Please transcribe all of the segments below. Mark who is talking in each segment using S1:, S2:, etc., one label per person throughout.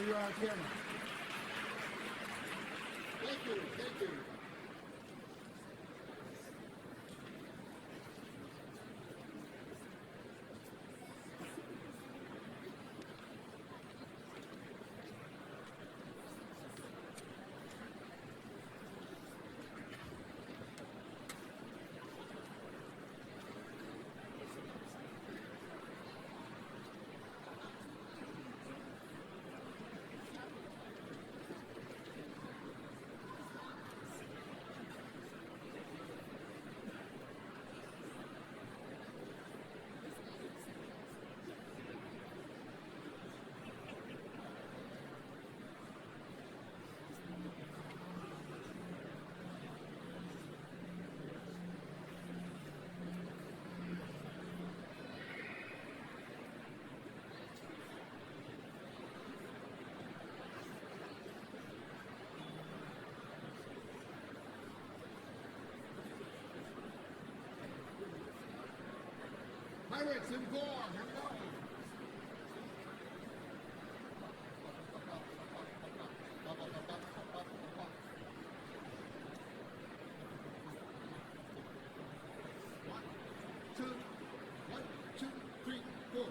S1: you're on camera.
S2: Thank you, thank you. Pirates and Gore, here we go. One, two, three, four.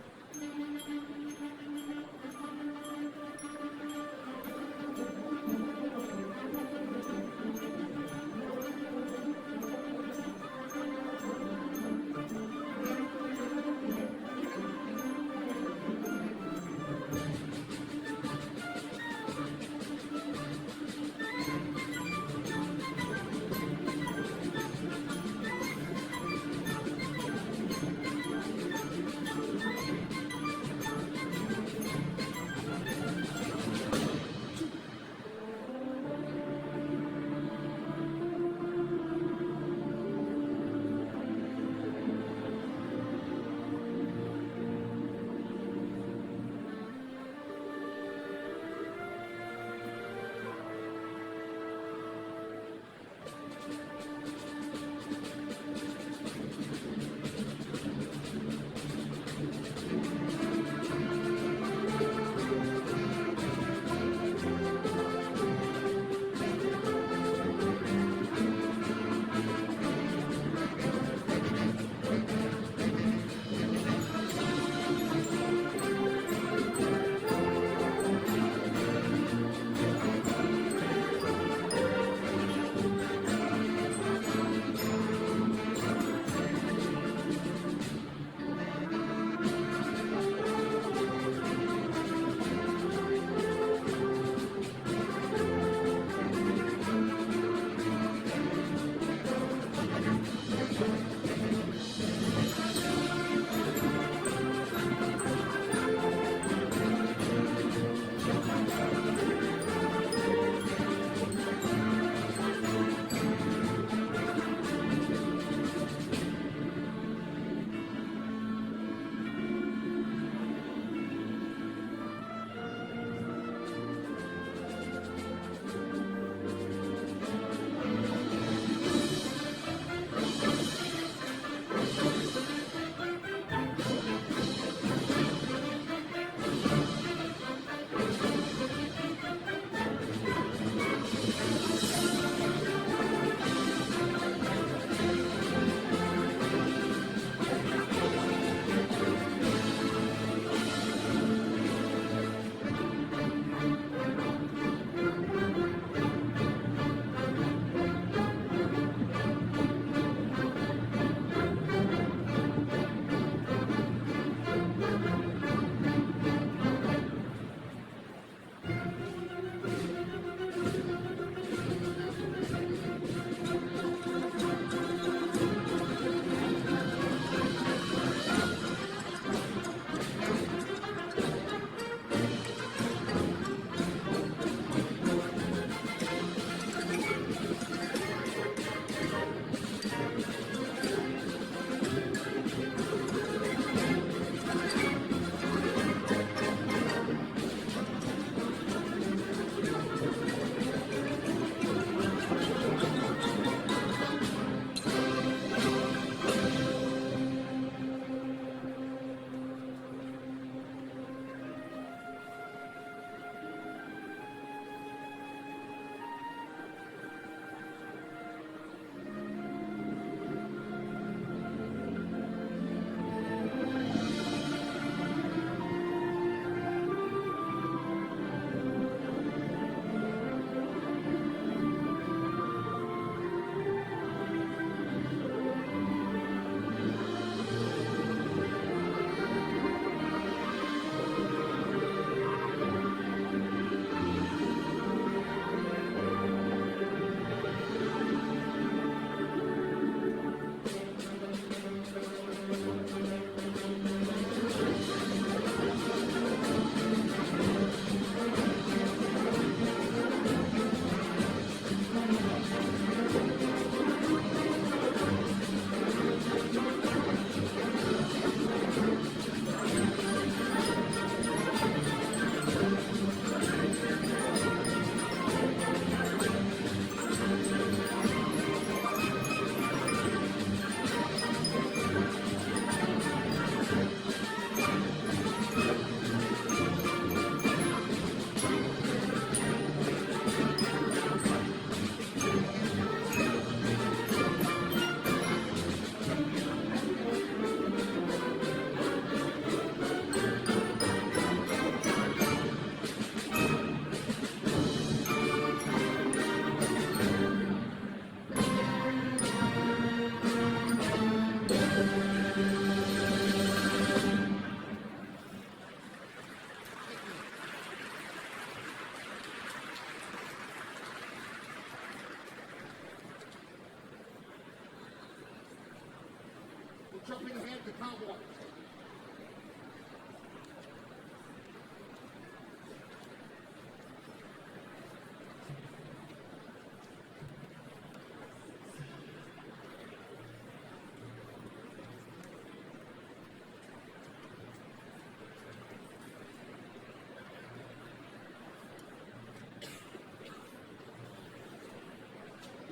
S2: helping hand the cowboy.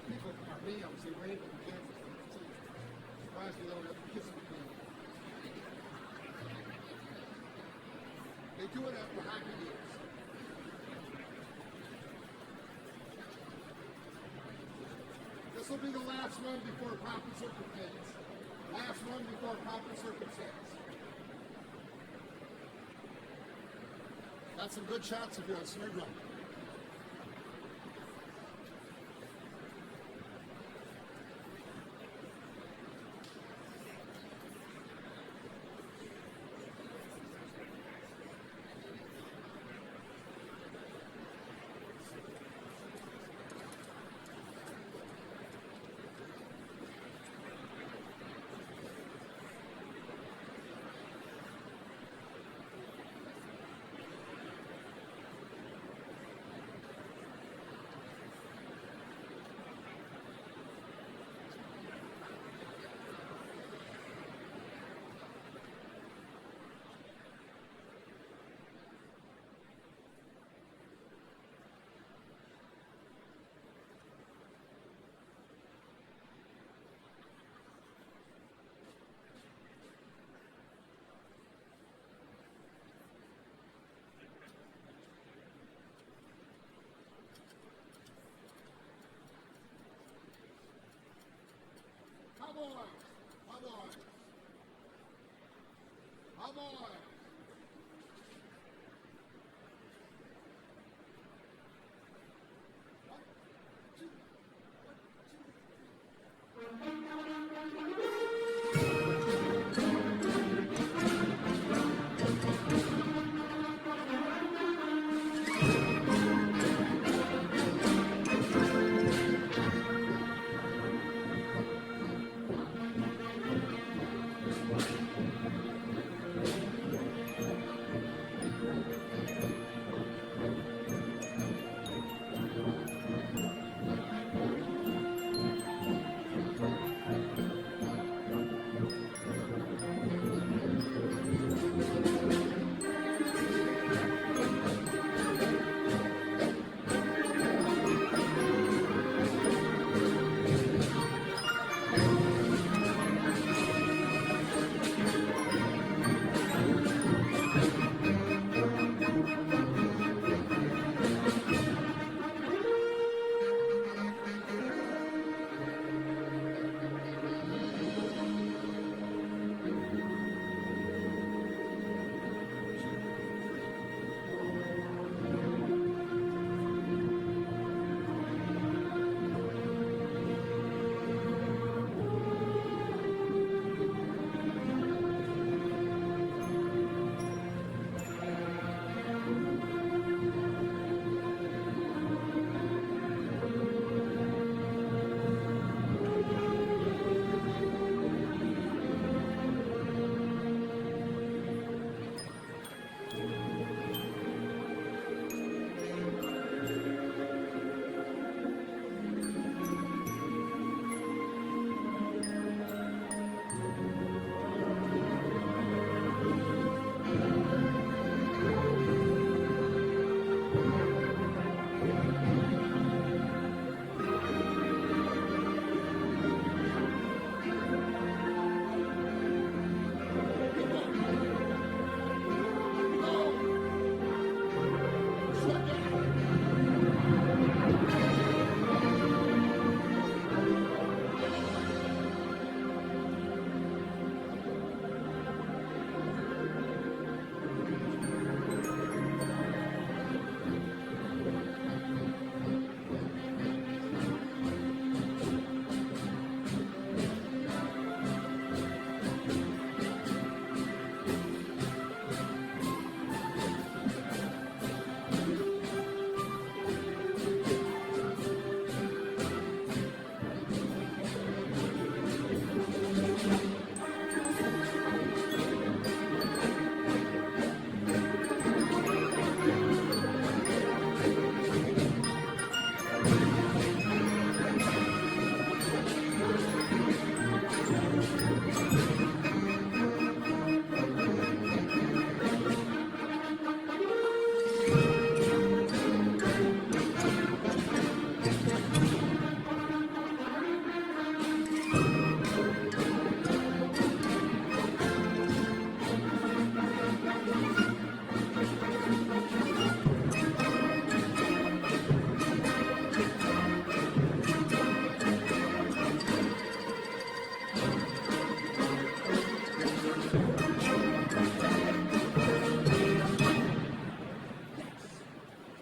S2: People are me, I would say, wait, but we can't. Surprised we don't have to kiss them. They do it after hockey games. This will be the last one before pomp and circumstance. Last one before pomp and circumstance. Got some good shots of you on snare drum.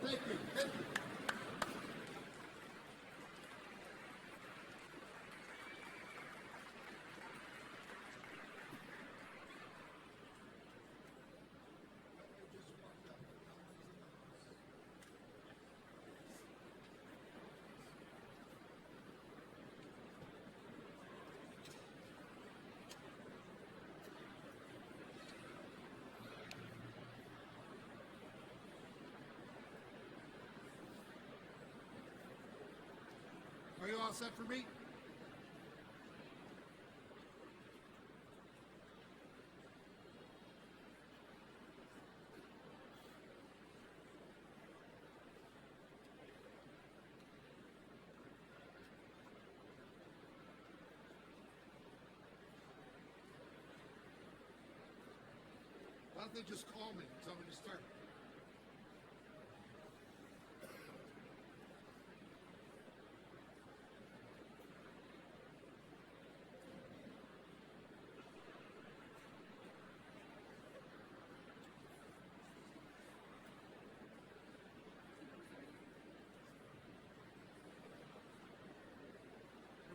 S2: Thank you. Thank you. Are you all set for me? Why don't they just call me and tell me to start?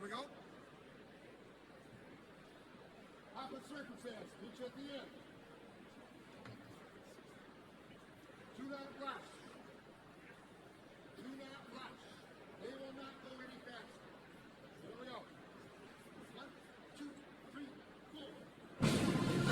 S2: Here we go. Opposite circumstance. Meet you at the end. Do not rush. Do not rush. They will not go any faster. Here we go. 1, 2, 3, 4.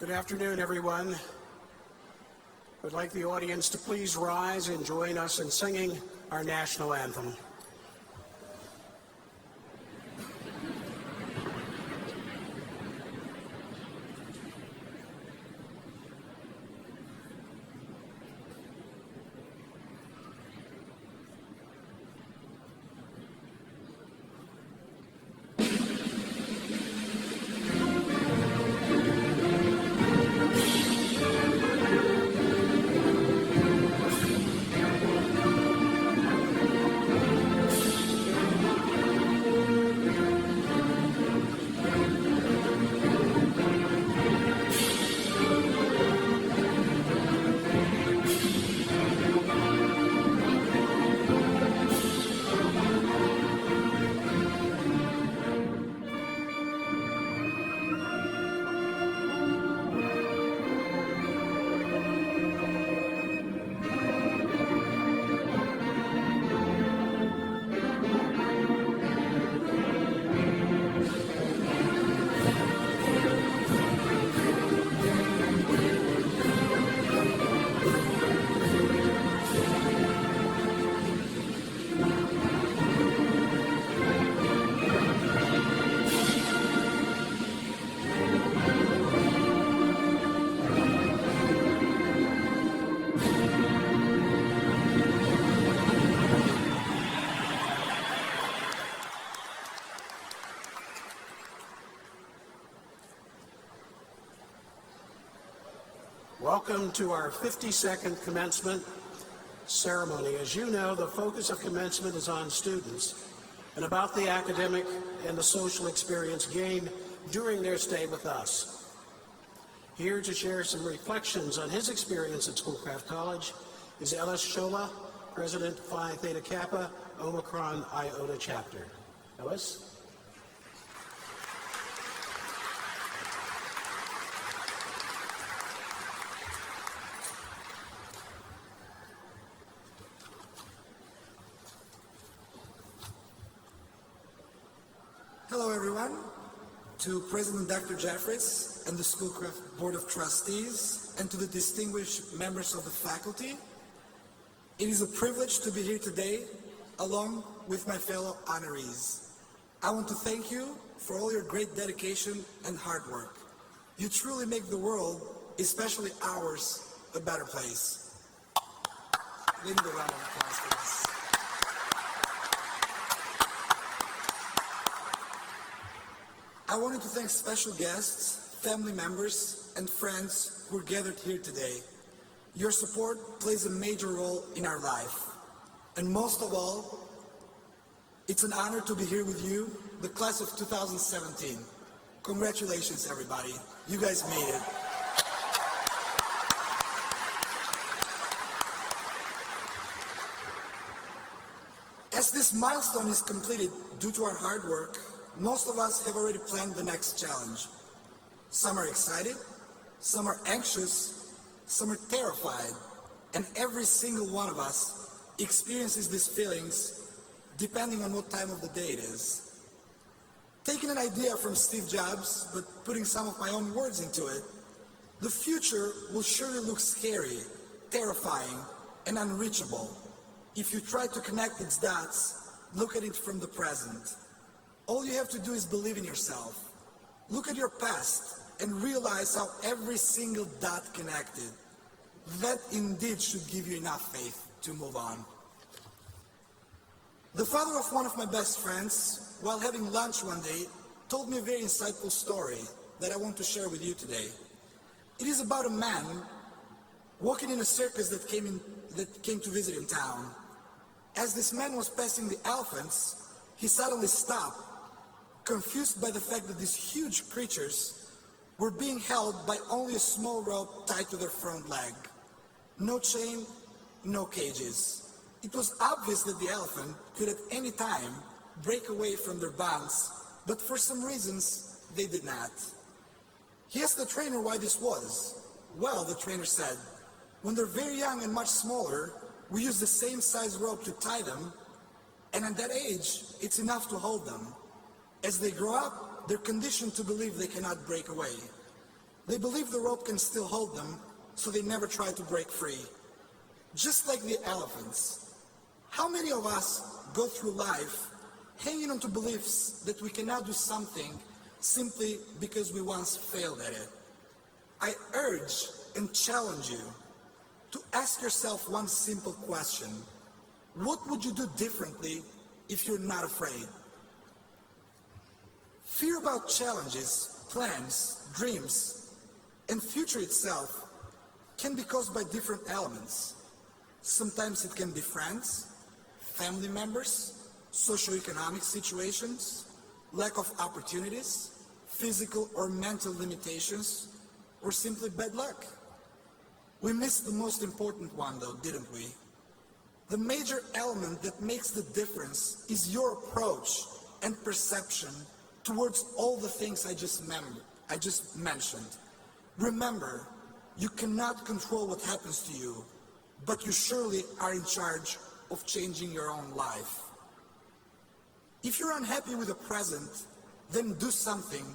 S1: Good afternoon, everyone. I'd like the audience to please rise and join us in singing our national anthem. Welcome to our 52nd commencement ceremony. As you know, the focus of commencement is on students and about the academic and the social experience gained during their stay with us. Here to share some reflections on his experience at Schoolcraft College is Ellis Shola, President Phi Theta Kappa, Omicron Iota Chapter. Ellis?
S3: Hello everyone, to President Dr. Jeffries and the Schoolcraft Board of Trustees, and to the distinguished members of the faculty. It is a privilege to be here today along with my fellow honorees. I want to thank you for all your great dedication and hard work. You truly make the world, especially ours, a better place. Give me the round of applause for this. I wanted to thank special guests, family members, and friends who are gathered here today. Your support plays a major role in our life. And most of all, it's an honor to be here with you, the class of 2017. Congratulations, everybody. You guys made it. As this milestone is completed due to our hard work, most of us have already planned the next challenge. Some are excited, some are anxious, some are terrified, and every single one of us experiences these feelings depending on what time of the day it is. Taking an idea from Steve Jobs, but putting some of my own words into it, the future will surely look scary, terrifying, and unreachable if you try to connect its dots, look at it from the present. All you have to do is believe in yourself. Look at your past and realize how every single dot connected. That indeed should give you enough faith to move on. The father of one of my best friends, while having lunch one day, told me a very insightful story that I want to share with you today. It is about a man walking in a circus that came to visit in town. As this man was passing the elephants, he suddenly stopped, confused by the fact that these huge creatures were being held by only a small rope tied to their front leg. No chain, no cages. It was obvious that the elephant could at any time break away from their bonds, but for some reasons, they did not. He asked the trainer why this was. Well, the trainer said, when they're very young and much smaller, we use the same size rope to tie them, and at that age, it's enough to hold them. As they grow up, they're conditioned to believe they cannot break away. They believe the rope can still hold them, so they never try to break free. Just like the elephants, how many of us go through life hanging on to beliefs that we cannot do something simply because we once failed at it? I urge and challenge you to ask yourself one simple question. What would you do differently if you're not afraid? Fear about challenges, plans, dreams, and future itself can be caused by different elements. Sometimes it can be friends, family members, socioeconomic situations, lack of opportunities, physical or mental limitations, or simply bad luck. We missed the most important one though, didn't we? The major element that makes the difference is your approach and perception towards all the things I just mentioned. Remember, you cannot control what happens to you, but you surely are in charge of changing your own life. If you're unhappy with the present, then do something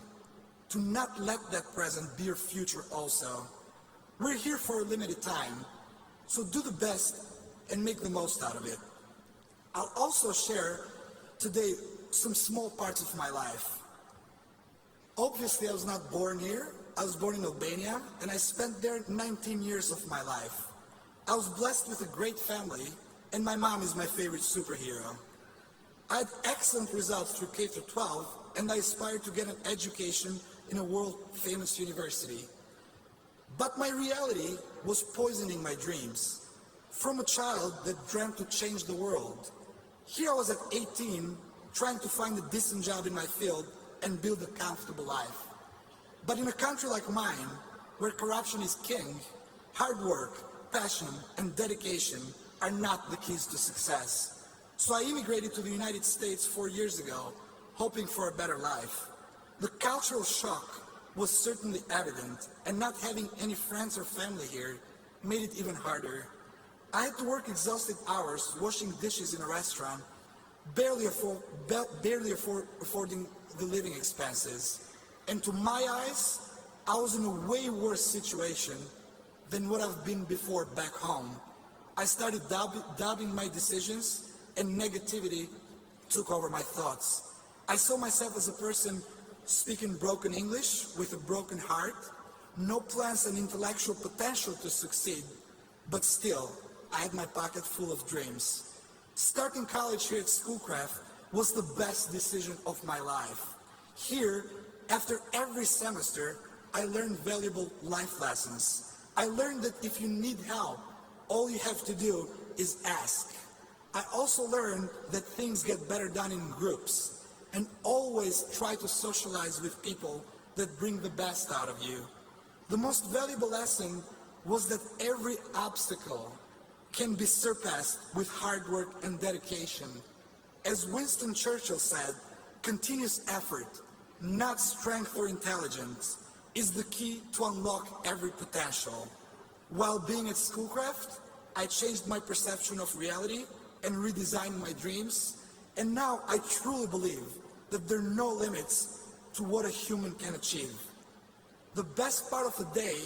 S3: to not let that present be your future also. We're here for a limited time, so do the best and make the most out of it. I'll also share today some small parts of my life. Obviously, I was not born here. I was born in Albania, and I spent there 19 years of my life. I was blessed with a great family, and my mom is my favorite superhero. I had excellent results through K through 12, and I aspired to get an education in a world-famous university. But my reality was poisoning my dreams. From a child that dreamt to change the world, here I was at 18, trying to find a decent job in my field and build a comfortable life. But in a country like mine, where corruption is king, hard work, passion, and dedication are not the keys to success. So I immigrated to the United States 4 years ago, hoping for a better life. The cultural shock was certainly evident, and not having any friends or family here made it even harder. I had to work exhausted hours washing dishes in a restaurant, barely affording the living expenses. And to my eyes, I was in a way worse situation than what I've been before back home. I started doubting my decisions, and negativity took over my thoughts. I saw myself as a person speaking broken English with a broken heart, no plans and intellectual potential to succeed, but still, I had my pocket full of dreams. Starting college here at Schoolcraft was the best decision of my life. Here, after every semester, I learned valuable life lessons. I learned that if you need help, all you have to do is ask. I also learned that things get better done in groups, and always try to socialize with people that bring the best out of you. The most valuable lesson was that every obstacle can be surpassed with hard work and dedication. As Winston Churchill said, continuous effort, not strength or intelligence, is the key to unlock every potential. While being at Schoolcraft, I changed my perception of reality and redesigned my dreams, and now I truly believe that there are no limits to what a human can achieve. The best part of the day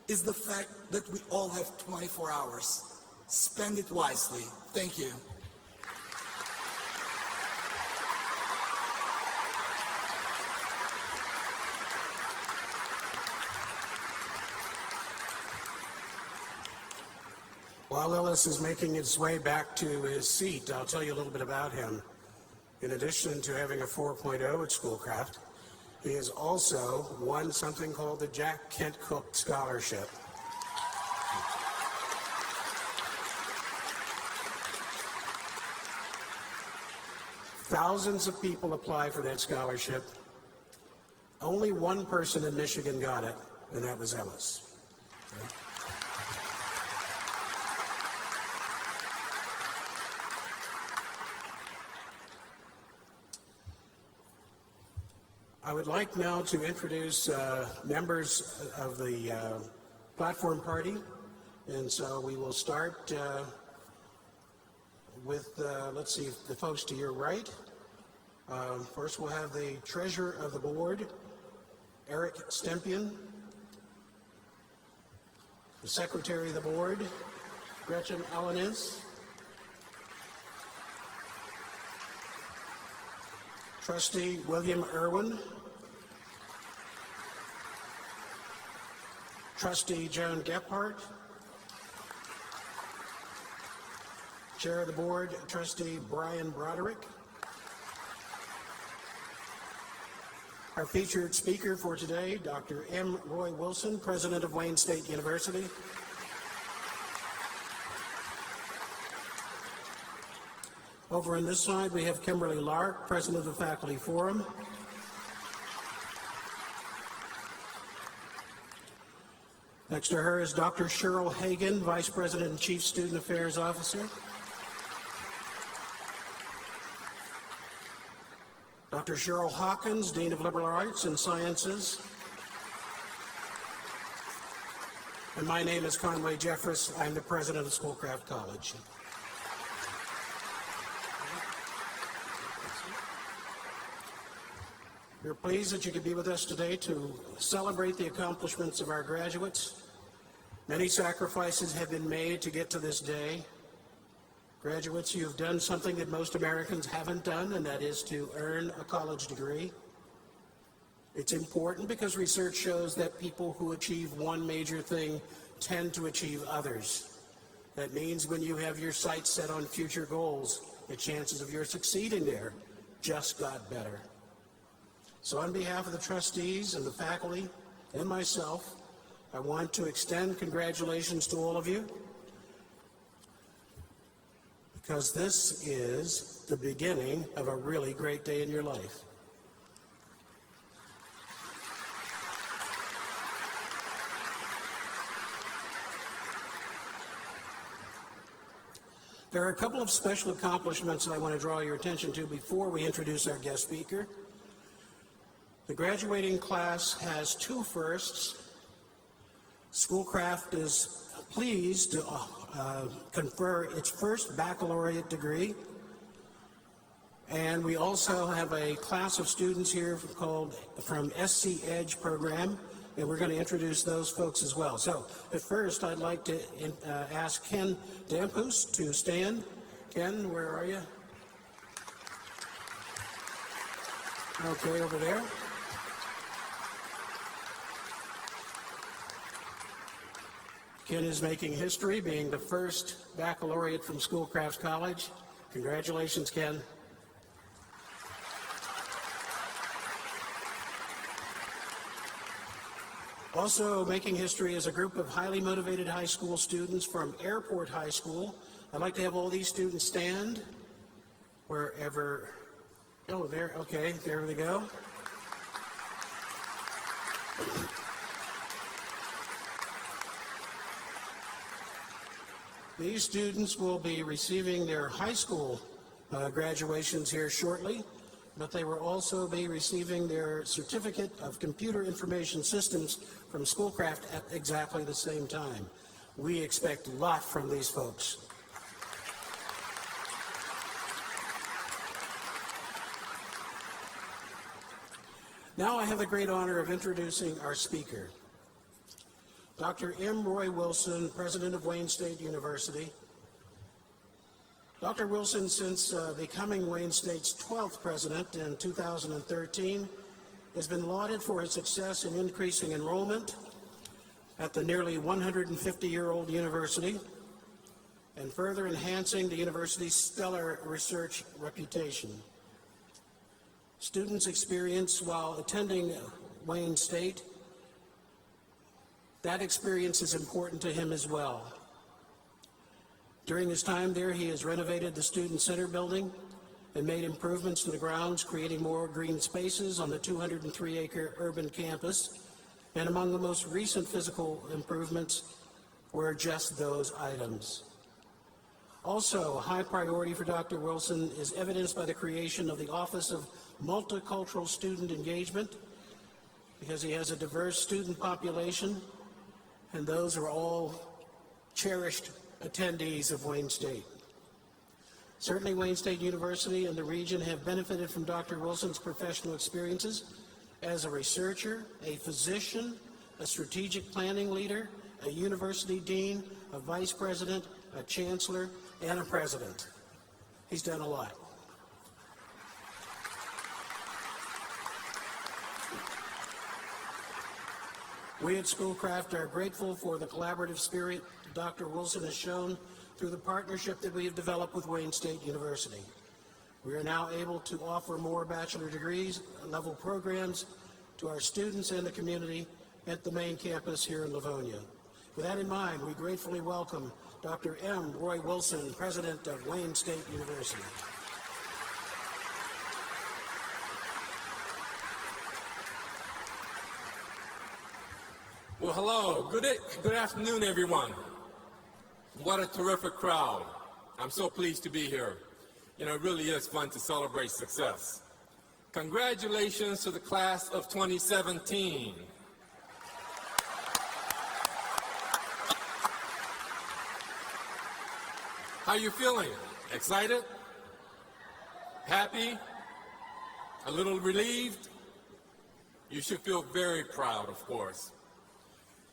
S3: is the fact that we all have 24 hours. Spend it wisely. Thank you.
S1: While Ellis is making his way back to his seat, I'll tell you a little bit about him. In addition to having a 4.0 at Schoolcraft, he has also won something called the Jack Kent Cook Scholarship. Thousands of people apply for that scholarship. Only one person in Michigan got it, and that was Ellis. I would like now to introduce members of the platform party, and so we will start with, let's see, the folks to your right. First we'll have the treasurer of the board, Eric Stempian. The Secretary of the Board, Gretchen Alanis. Trustee William Irwin. Trustee Joan Gephardt. Chair of the Board, Trustee Brian Broderick. Our featured speaker for today, Dr. M. Roy Wilson, President of Wayne State University. Over on this side, we have Kimberly Lark, President of the Faculty Forum. Next to her is Dr. Cheryl Hagan, Vice President and Chief Student Affairs Officer. Dr. Cheryl Hawkins, Dean of Liberal Arts and Sciences. And my name is Conway Jeffress. I'm the President of Schoolcraft College. We're pleased that you could be with us today to celebrate the accomplishments of our graduates. Many sacrifices have been made to get to this day. Graduates, you've done something that most Americans haven't done, and that is to earn a college degree. It's important because research shows that people who achieve one major thing tend to achieve others. That means when you have your sights set on future goals, the chances of your succeeding there just got better. So on behalf of the trustees and the faculty and myself, I want to extend congratulations to all of you, because this is the beginning of a really great day in your life. There are a couple of special accomplishments that I want to draw your attention to before we introduce our guest speaker. The graduating class has two firsts. Schoolcraft is pleased to confer its first baccalaureate degree. And we also have a class of students here from SC Edge program, and we're going to introduce those folks as well. So at first, I'd like to ask Ken Dampus to stand. Ken, where are you? Okay, over there. Ken is making history, being the first baccalaureate from Schoolcraft College. Congratulations, Ken. Also making history is a group of highly motivated high school students from Airport High School. I'd like to have all these students stand wherever. Oh, there, okay, there we go. These students will be receiving their high school graduations here shortly, but they will also be receiving their Certificate of Computer Information Systems from Schoolcraft at exactly the same time. We expect a lot from these folks. Now I have the great honor of introducing our speaker. Dr. M. Roy Wilson, President of Wayne State University. Dr. Wilson, since becoming Wayne State's 12th president in 2013, has been lauded for his success in increasing enrollment at the nearly 150-year-old university and further enhancing the university's stellar research reputation. Students experience while attending Wayne State, that experience is important to him as well. During his time there, he has renovated the Student Center building and made improvements to the grounds, creating more green spaces on the 203-acre urban campus. And among the most recent physical improvements were just those items. Also, a high priority for Dr. Wilson is evidenced by the creation of the Office of Multicultural Student Engagement, because he has a diverse student population, and those are all cherished attendees of Wayne State. Certainly, Wayne State University and the region have benefited from Dr. Wilson's professional experiences as a researcher, a physician, a strategic planning leader, a university dean, a vice president, a chancellor, and a president. He's done a lot. We at Schoolcraft are grateful for the collaborative spirit Dr. Wilson has shown through the partnership that we have developed with Wayne State University. We are now able to offer more bachelor degrees level programs to our students and the community at the main campus here in Livonia. With that in mind, we gratefully welcome Dr. M. Roy Wilson, President of Wayne State University.
S4: Well, hello. Good afternoon, everyone. What a terrific crowd. I'm so pleased to be here. You know, it really is fun to celebrate success. Congratulations to the class of 2017. How you feeling? Excited? Happy? A little relieved? You should feel very proud, of course.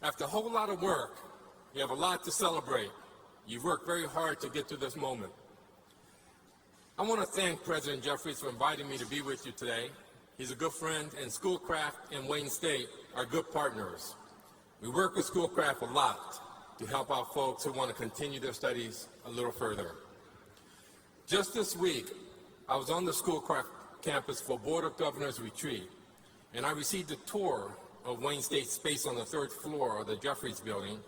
S4: After a whole lot of work, you have a lot to celebrate. You've worked very hard to get to this moment. I want to thank President Jeffries for inviting me to be with you today. He's a good friend, and Schoolcraft and Wayne State are good partners. We work with Schoolcraft a lot to help out folks who want to continue their studies a little further. Just this week, I was on the Schoolcraft campus for Board of Governors retreat, and I received a tour of Wayne State's space on the third floor of the Jeffries building.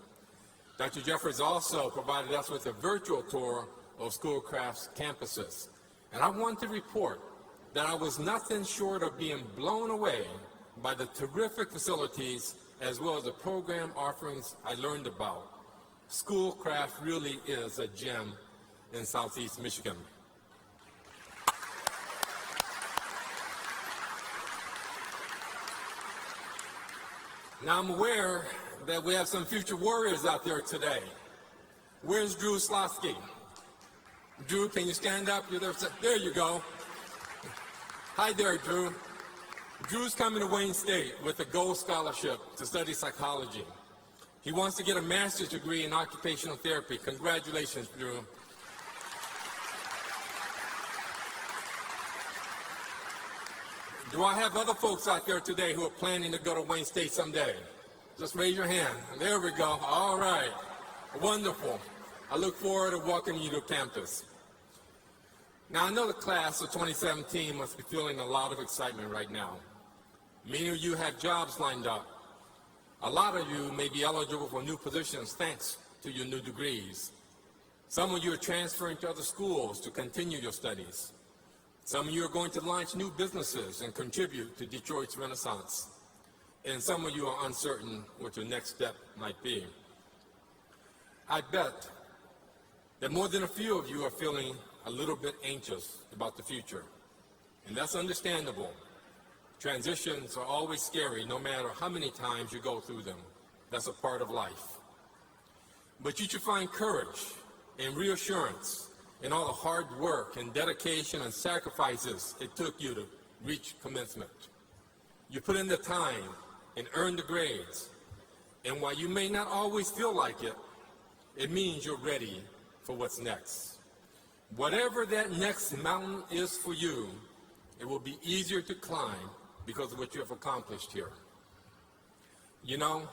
S4: Dr. Jeffries also provided us with a virtual tour of Schoolcraft's campuses. And I want to report that I was nothing short of being blown away by the terrific facilities as well as the program offerings I learned about. Schoolcraft really is a gem in Southeast Michigan. Now I'm aware that we have some future warriors out there today. Where's Drew Slosky? Drew, can you stand up? You're there. There you go. Hi there, Drew. Drew's coming to Wayne State with a gold scholarship to study psychology. He wants to get a master's degree in occupational therapy. Congratulations, Drew. Do I have other folks out there today who are planning to go to Wayne State someday? Just raise your hand. There we go. All right. Wonderful. I look forward to welcoming you to campus. Now, I know the class of 2017 must be feeling a lot of excitement right now. Many of you have jobs lined up. A lot of you may be eligible for new positions thanks to your new degrees. Some of you are transferring to other schools to continue your studies. Some of you are going to launch new businesses and contribute to Detroit's renaissance. And some of you are uncertain what your next step might be. I bet that more than a few of you are feeling a little bit anxious about the future. And that's understandable. Transitions are always scary no matter how many times you go through them. That's a part of life. But you should find courage and reassurance in all the hard work and dedication and sacrifices it took you to reach commencement. You put in the time and earned the grades. And while you may not always feel like it, it means you're ready for what's next. Whatever that next mountain is for you, it will be easier to climb because of what you have accomplished here. You know,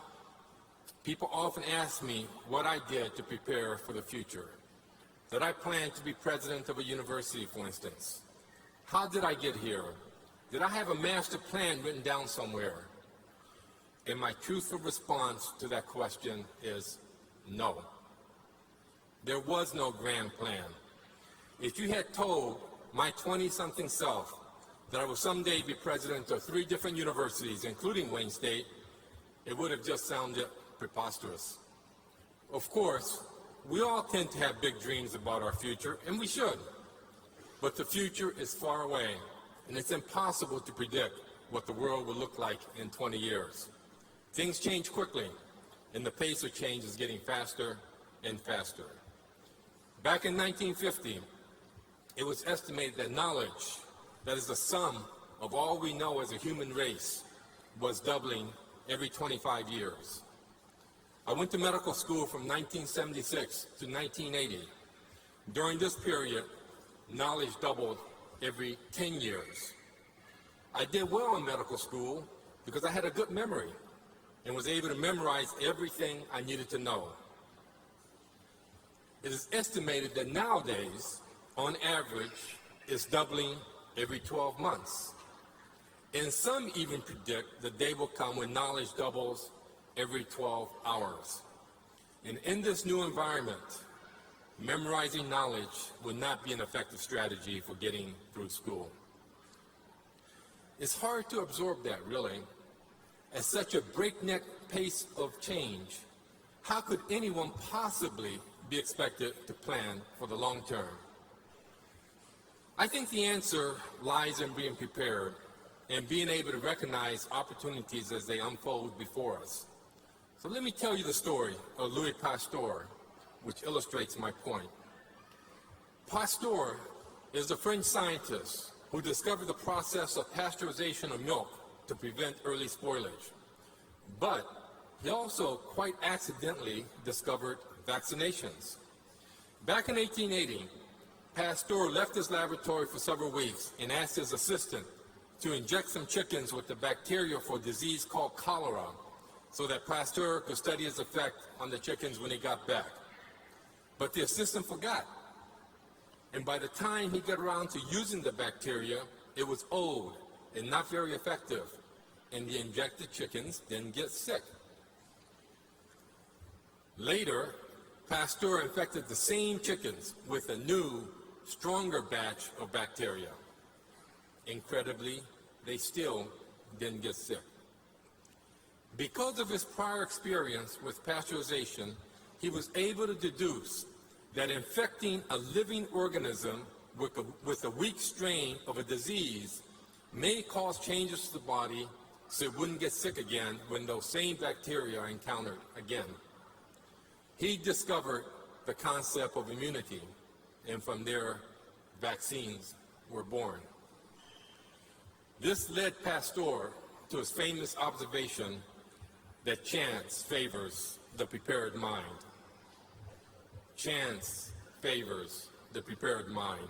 S4: people often ask me what I did to prepare for the future. That I planned to be president of a university, for instance. How did I get here? Did I have a master plan written down somewhere? And my truthful response to that question is no. There was no grand plan. If you had told my 20-something self that I would someday be president of 3 different universities, including Wayne State, it would have just sounded preposterous. Of course, we all tend to have big dreams about our future, and we should. But the future is far away, and it's impossible to predict what the world will look like in 20 years. Things change quickly, and the pace of change is getting faster and faster. Back in 1950, it was estimated that knowledge, that is the sum of all we know as a human race, was doubling every 25 years. I went to medical school from 1976 to 1980. During this period, knowledge doubled every 10 years. I did well in medical school because I had a good memory and was able to memorize everything I needed to know. It is estimated that nowadays, on average, it's doubling every 12 months. And some even predict the day will come when knowledge doubles every 12 hours. And in this new environment, memorizing knowledge would not be an effective strategy for getting through school. It's hard to absorb that, really. At such a breakneck pace of change, how could anyone possibly be expected to plan for the long term? I think the answer lies in being prepared and being able to recognize opportunities as they unfold before us. So let me tell you the story of Louis Pasteur, which illustrates my point. Pasteur is a French scientist who discovered the process of pasteurization of milk to prevent early spoilage. But he also quite accidentally discovered vaccinations. Back in 1880, Pasteur left his laboratory for several weeks and asked his assistant to inject some chickens with the bacteria for a disease called cholera so that Pasteur could study its effect on the chickens when he got back. But the assistant forgot. And by the time he got around to using the bacteria, it was old and not very effective, and the injected chickens didn't get sick. Later, Pasteur infected the same chickens with a new, stronger batch of bacteria. Incredibly, they still didn't get sick. Because of his prior experience with pasteurization, he was able to deduce that infecting a living organism with a weak strain of a disease may cause changes to the body so it wouldn't get sick again when those same bacteria are encountered again. He discovered the concept of immunity, and from there, vaccines were born. This led Pasteur to his famous observation that chance favors the prepared mind. Chance favors the prepared mind.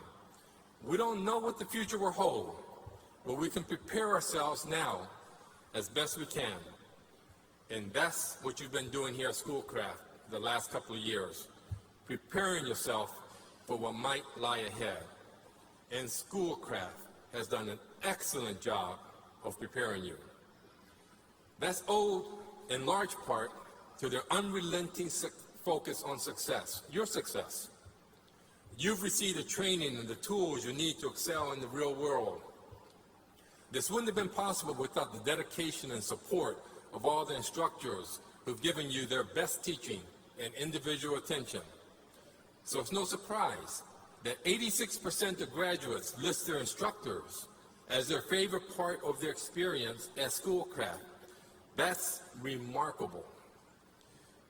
S4: We don't know what the future will hold, but we can prepare ourselves now as best we can. And that's what you've been doing here at Schoolcraft the last couple of years, preparing yourself for what might lie ahead. And Schoolcraft has done an excellent job of preparing you. That's owed in large part to their unrelenting focus on success, your success. You've received the training and the tools you need to excel in the real world. This wouldn't have been possible without the dedication and support of all the instructors who've given you their best teaching and individual attention. So it's no surprise that 86% of graduates list their instructors as their favorite part of their experience at Schoolcraft. That's remarkable.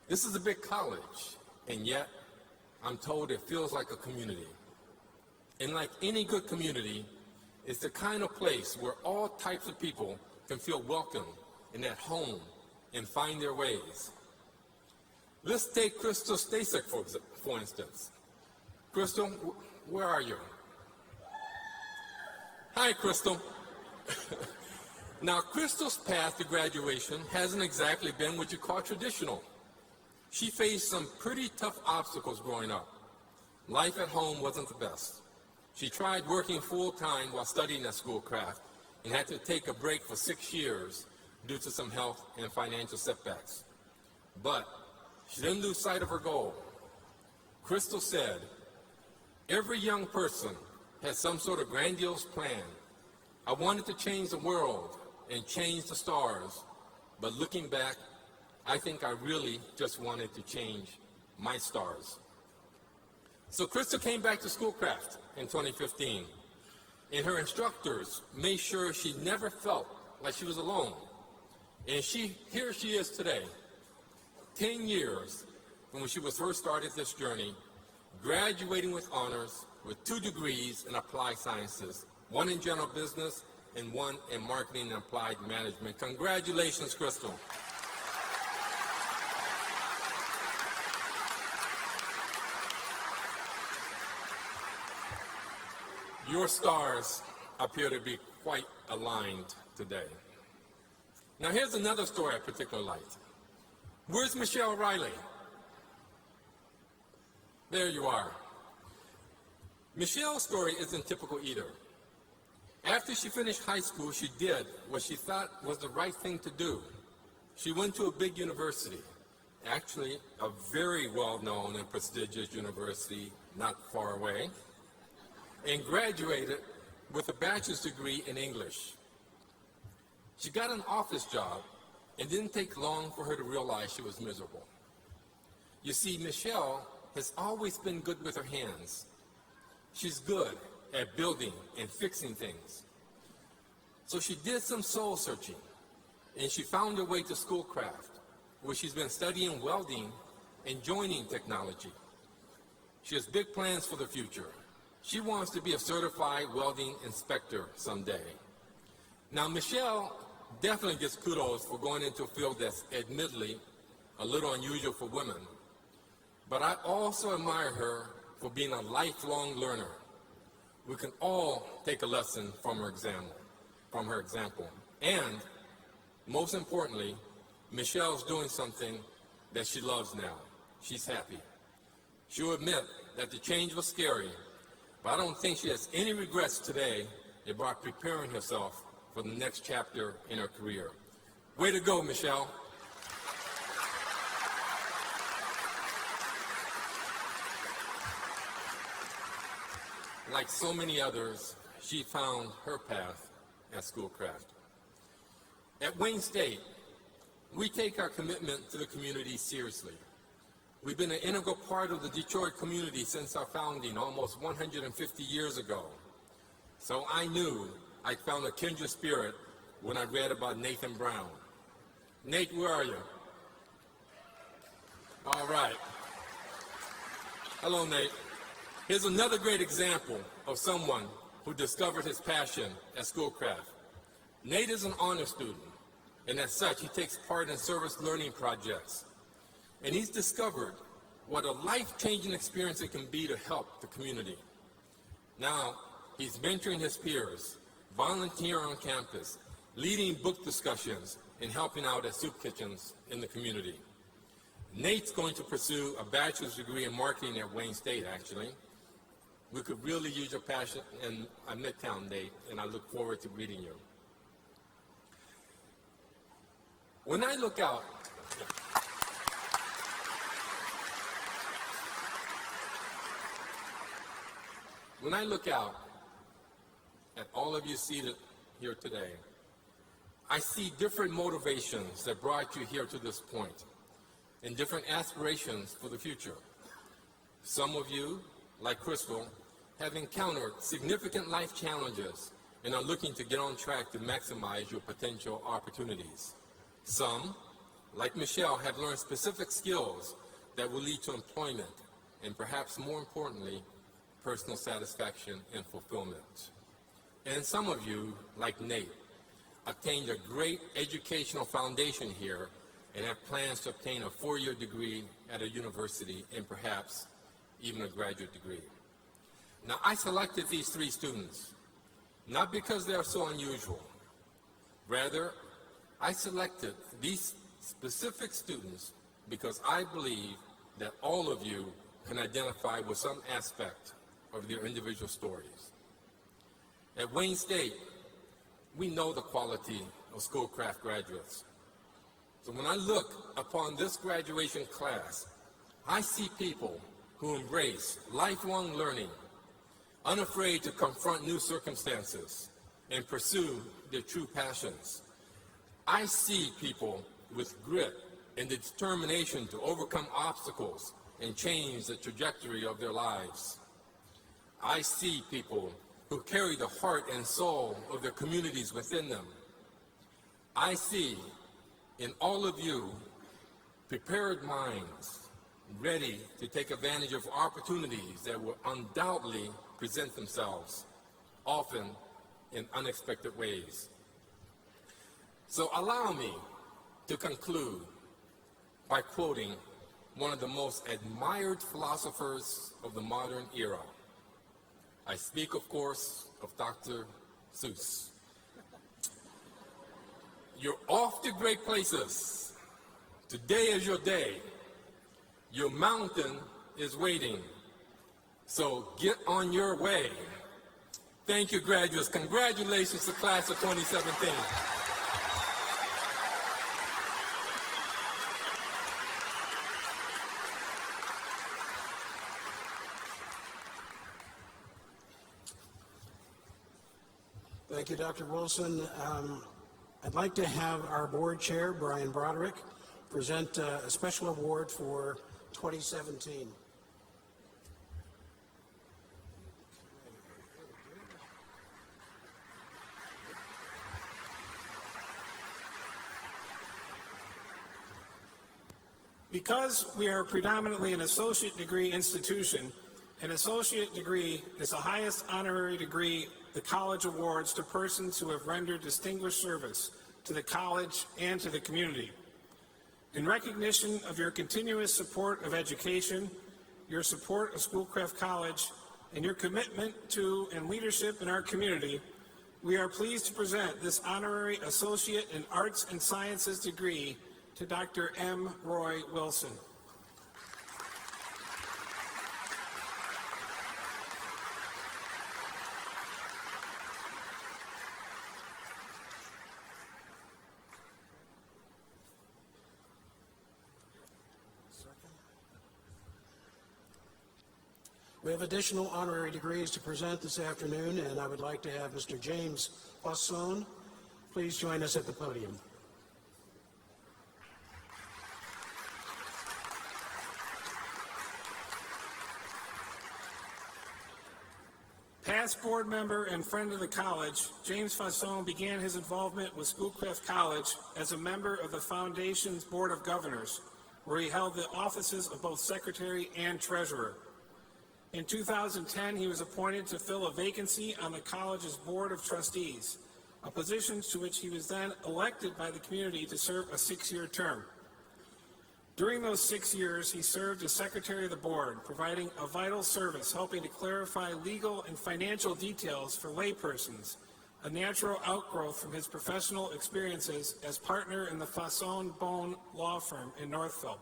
S4: This is a big college, and yet I'm told it feels like a community. And like any good community, it's the kind of place where all types of people can feel welcome and at home and find their ways. Let's take Crystal Stasek, for instance. Crystal, where are you? Hi, Crystal. Now, Crystal's path to graduation hasn't exactly been what you call traditional. She faced some pretty tough obstacles growing up. Life at home wasn't the best. She tried working full-time while studying at Schoolcraft and had to take a break for 6 years due to some health and financial setbacks. But she didn't lose sight of her goal. Crystal said, "Every young person has some sort of grandiose plan. I wanted to change the world and change the stars, but looking back, I think I really just wanted to change my stars." So Crystal came back to Schoolcraft in 2015, and her instructors made sure she never felt like she was alone. And here she is today, 10 years from when she was first started this journey, graduating with honors with 2 degrees in applied sciences, 1 in general business and 1 in marketing and applied management. Congratulations, Crystal. Your stars appear to be quite aligned today. Now here's another story I particularly liked. Where's Michelle Riley? There you are. Michelle's story isn't typical either. After she finished high school, she did what she thought was the right thing to do. She went to a big university, actually a very well-known and prestigious university not far away, and graduated with a bachelor's degree in English. She got an office job, and didn't take long for her to realize she was miserable. You see, Michelle has always been good with her hands. She's good at building and fixing things. So she did some soul searching, and she found her way to Schoolcraft, where she's been studying welding and joining technology. She has big plans for the future. She wants to be a certified welding inspector someday. Now, Michelle definitely gets kudos for going into a field that's admittedly a little unusual for women. But I also admire her for being a lifelong learner. We can all take a lesson from her example. And most importantly, Michelle's doing something that she loves now. She's happy. She'll admit that the change was scary, but I don't think she has any regrets today about preparing herself for the next chapter in her career. Way to go, Michelle. Like so many others, she found her path at Schoolcraft. At Wayne State, we take our commitment to the community seriously. We've been an integral part of the Detroit community since our founding almost 150 years ago. So I knew I found a kindred spirit when I read about Nathan Brown. Nate, where are you? All right. Hello, Nate. Here's another great example of someone who discovered his passion at Schoolcraft. Nate is an honor student, and as such, he takes part in service learning projects. And he's discovered what a life-changing experience it can be to help the community. Now, he's mentoring his peers, volunteering on campus, leading book discussions, and helping out at soup kitchens in the community. Nate's going to pursue a bachelor's degree in marketing at Wayne State, actually. We could really use your passion in Midtown, Nate, and I look forward to meeting you. When I look out, at all of you seated here today, I see different motivations that brought you here to this point and different aspirations for the future. Some of you, like Crystal, have encountered significant life challenges and are looking to get on track to maximize your potential opportunities. Some, like Michelle, have learned specific skills that will lead to employment and perhaps more importantly, personal satisfaction and fulfillment. And some of you, like Nate, obtained a great educational foundation here and have plans to obtain a 4-year degree at a university and perhaps even a graduate degree. Now, I selected these 3 students, not because they are so unusual. Rather, I selected these specific students because I believe that all of you can identify with some aspect of their individual stories. At Wayne State, we know the quality of Schoolcraft graduates. So when I look upon this graduation class, I see people who embrace lifelong learning, unafraid to confront new circumstances, and pursue their true passions. I see people with grit and the determination to overcome obstacles and change the trajectory of their lives. I see people who carry the heart and soul of their communities within them. I see in all of you prepared minds, ready to take advantage of opportunities that will undoubtedly present themselves, often in unexpected ways. So allow me to conclude by quoting one of the most admired philosophers of the modern era. I speak, of course, of Dr. Seuss. You're off to great places. Today is your day. Your mountain is waiting. So get on your way. Thank you, graduates. Congratulations to class of 2017.
S1: Thank you, Dr. Wilson. I'd like to have our board chair, Brian Broderick, present a special award for 2017.
S5: Because we are predominantly an associate degree institution, an associate degree is the highest honorary degree the college awards to persons who have rendered distinguished service to the college and to the community. In recognition of your continuous support of education, your support of Schoolcraft College, and your commitment to and leadership in our community, we are pleased to present this honorary associate in arts and sciences degree to Dr. M. Roy Wilson.
S1: We have additional honorary degrees to present this afternoon, and I would like to have Mr. James Fasson please join us at the podium.
S5: Past board member and friend of the college, James Fasson began his involvement with Schoolcraft College as a member of the Foundation's Board of Governors, where he held the offices of both secretary and treasurer. In 2010, he was appointed to fill a vacancy on the college's Board of Trustees, a position to which he was then elected by the community to serve a 6-year term. During those 6 years, he served as secretary of the board, providing a vital service, helping to clarify legal and financial details for laypersons, a natural outgrowth from his professional experiences as partner in the Fasson Bone law firm in Northville.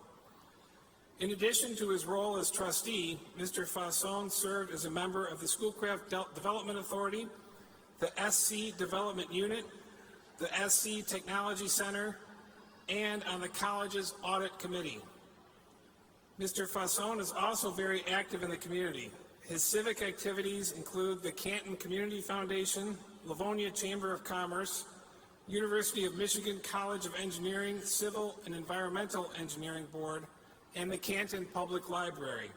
S5: In addition to his role as trustee, Mr. Fasson served as a member of the Schoolcraft Development Authority, the SC Development Unit, the SC Technology Center, and on the college's audit committee. Mr. Fasson is also very active in the community. His civic activities include the Canton Community Foundation, Livonia Chamber of Commerce, University of Michigan College of Engineering Civil and Environmental Engineering Board, and the Canton Public Library.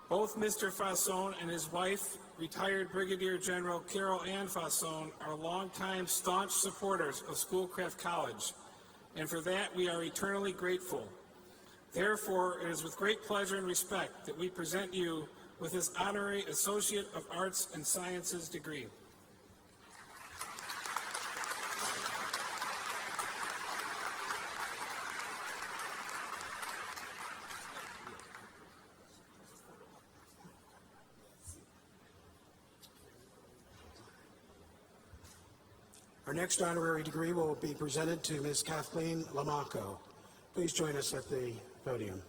S5: Both Mr. Fasson and his wife, retired Brigadier General Carol Ann Fasson, are longtime staunch supporters of Schoolcraft College, and for that we are eternally grateful. Therefore, it is with great pleasure and respect that we present you with this Honorary Associate of Arts and Sciences degree.
S1: Our next honorary degree will be presented to Ms. Kathleen Lamaco. Please join us at the podium.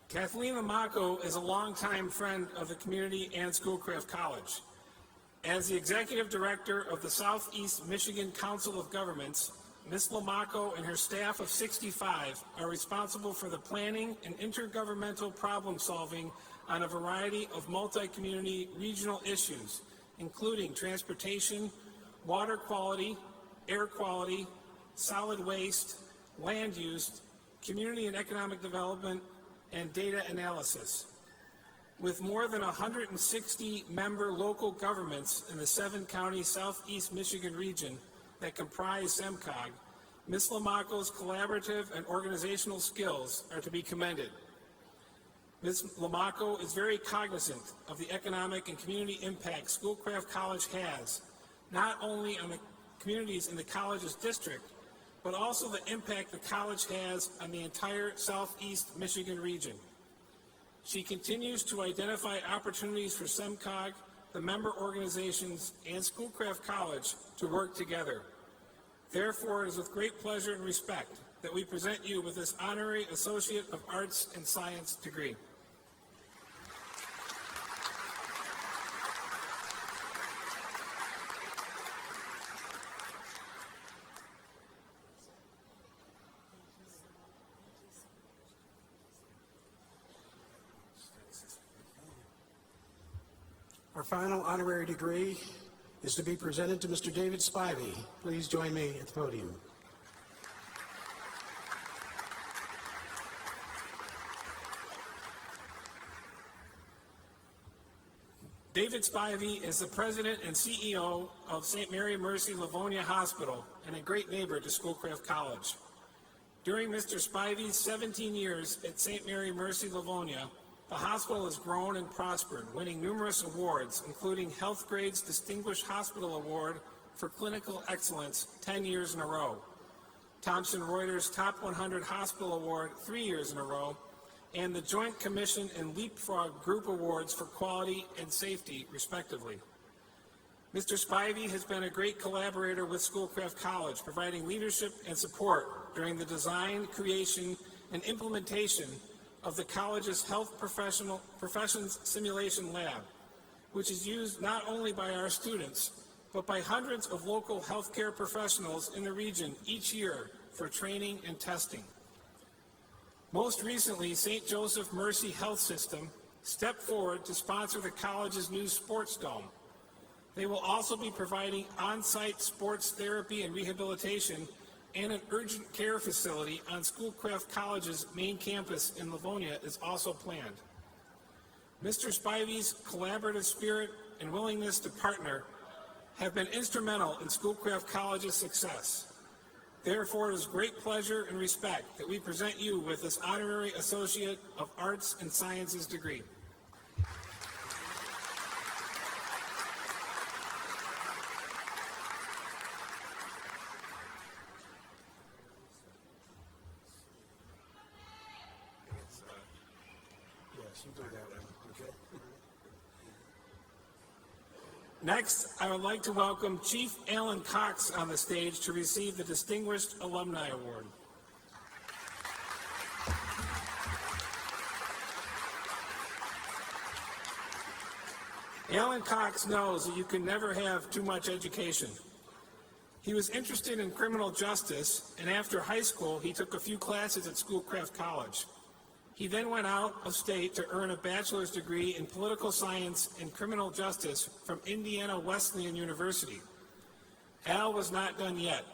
S5: Kathleen Lamaco is a longtime friend of the community and Schoolcraft College. As the Executive Director of the Southeast Michigan Council of Governments, Ms. Lamaco and her staff of 65 are responsible for the planning and intergovernmental problem solving on a variety of multi-community regional issues, including transportation, water quality, air quality, solid waste, land use, community and economic development, and data analysis. With more than 160 member local governments in the 7-county Southeast Michigan region that comprise SEMCOG, Ms. Lamaco's collaborative and organizational skills are to be commended. Ms. Lamaco is very cognizant of the economic and community impact Schoolcraft College has, not only on the communities in the college's district, but also the impact the college has on the entire Southeast Michigan region. She continues to identify opportunities for SEMCOG, the member organizations, and Schoolcraft College to work together. Therefore, it is with great pleasure and respect that we present you with this Honorary Associate of Arts and Science degree.
S1: Our final honorary degree is to be presented to Mr. David Spivey. Please join me at the podium.
S5: David Spivey is the president and CEO of St. Mary Mercy Livonia Hospital and a great neighbor to Schoolcraft College. During Mr. Spivey's 17 years at St. Mary Mercy Livonia, the hospital has grown and prospered, winning numerous awards, including Healthgrade's Distinguished Hospital Award for Clinical Excellence 10 years in a row, Thomson Reuters Top 100 Hospital Award 3 years in a row, and the Joint Commission and Leapfrog Group Awards for Quality and Safety, respectively. Mr. Spivey has been a great collaborator with Schoolcraft College, providing leadership and support during the design, creation, and implementation of the college's Health Professions Simulation Lab, which is used not only by our students, but by hundreds of local healthcare professionals in the region each year for training and testing. Most recently, St. Joseph Mercy Health System stepped forward to sponsor the college's new sports dome. They will also be providing on-site sports therapy and rehabilitation and an urgent care facility on Schoolcraft College's main campus in Livonia is also planned. Mr. Spivey's collaborative spirit and willingness to partner have been instrumental in Schoolcraft College's success. Therefore, it is great pleasure and respect that we present you with this Honorary Associate of Arts and Sciences degree.
S1: Yes, you do that one, okay?
S5: Next, I would like to welcome Chief Alan Cox on the stage to receive the Distinguished Alumni Award. Alan Cox knows that you can never have too much education. He was interested in criminal justice, and after high school, he took a few classes at Schoolcraft College. He then went out of state to earn a bachelor's degree in political science and criminal justice from Indiana Wesleyan University. Al was not done yet.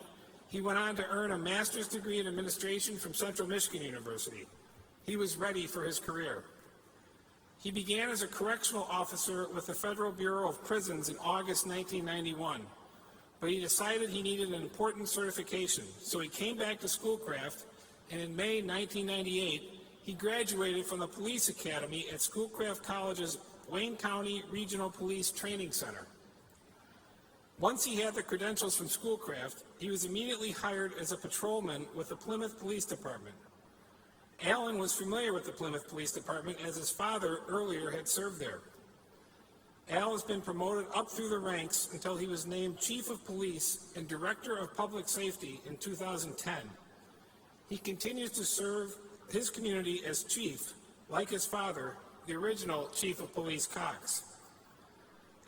S5: He went on to earn a master's degree in administration from Central Michigan University. He was ready for his career. He began as a correctional officer with the Federal Bureau of Prisons in August 1991, but he decided he needed an important certification, so he came back to Schoolcraft, and in May 1998, he graduated from the Police Academy at Schoolcraft College's Wayne County Regional Police Training Center. Once he had the credentials from Schoolcraft, he was immediately hired as a patrolman with the Plymouth Police Department. Alan was familiar with the Plymouth Police Department as his father earlier had served there. Al has been promoted up through the ranks until he was named Chief of Police and Director of Public Safety in 2010. He continues to serve his community as chief, like his father, the original Chief of Police Cox.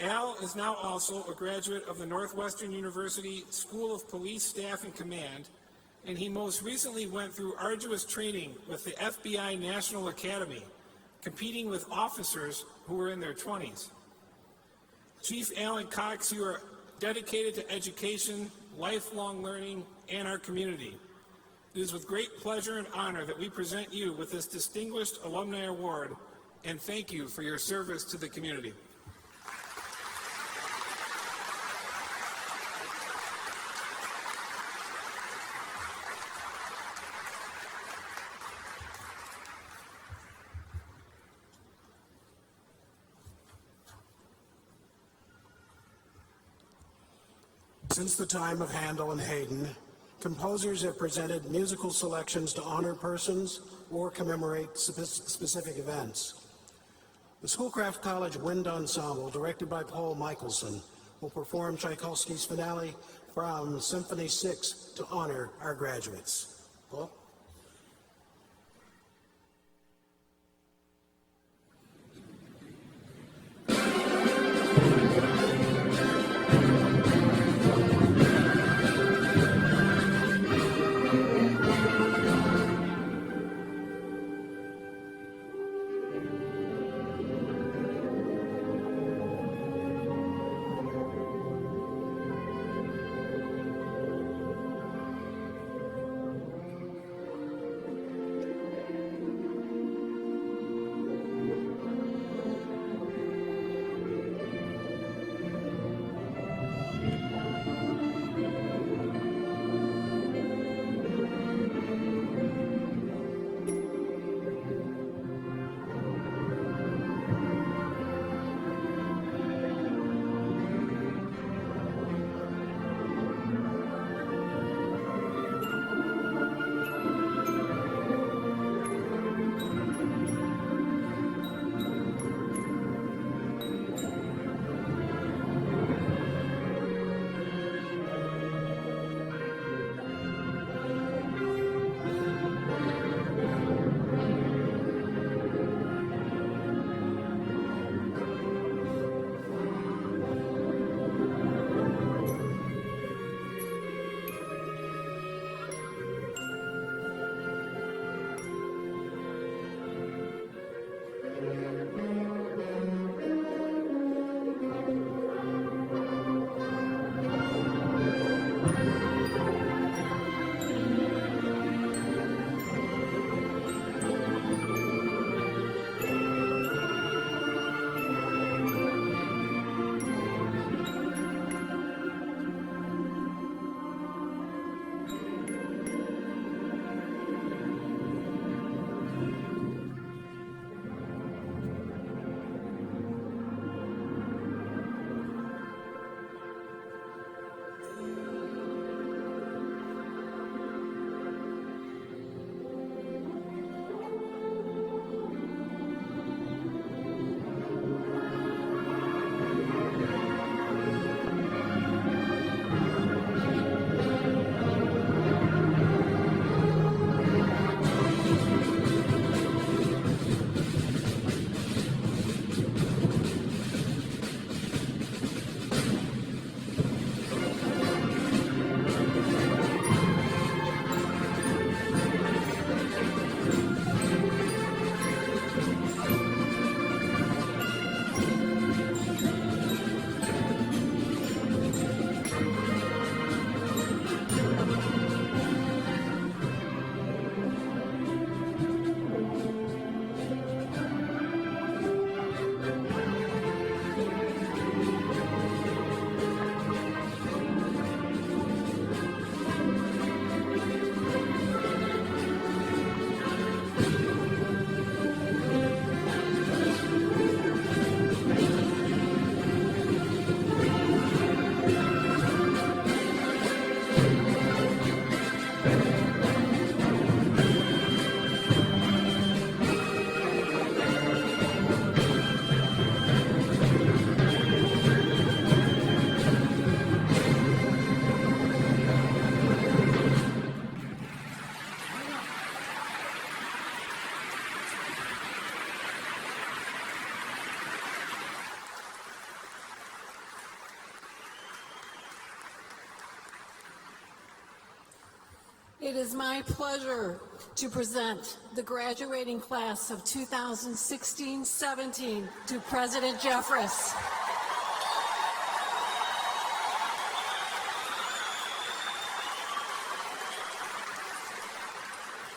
S5: Al is now also a graduate of the Northwestern University School of Police Staff and Command, and he most recently went through arduous training with the FBI National Academy, competing with officers who were in their 20s. Chief Alan Cox, you are dedicated to education, lifelong learning, and our community. It is with great pleasure and honor that we present you with this Distinguished Alumni Award, and thank you for your service to the community.
S1: Since the time of Handel and Haydn, Composers have presented musical selections to honor persons or commemorate specific events. The Schoolcraft College Wind Ensemble, directed by Paul Michelson, will perform Tchaikovsky's finale from Symphony 6 to honor our graduates. Paul?
S6: It is my pleasure to present the graduating class of 2016-17 to President Jeffress.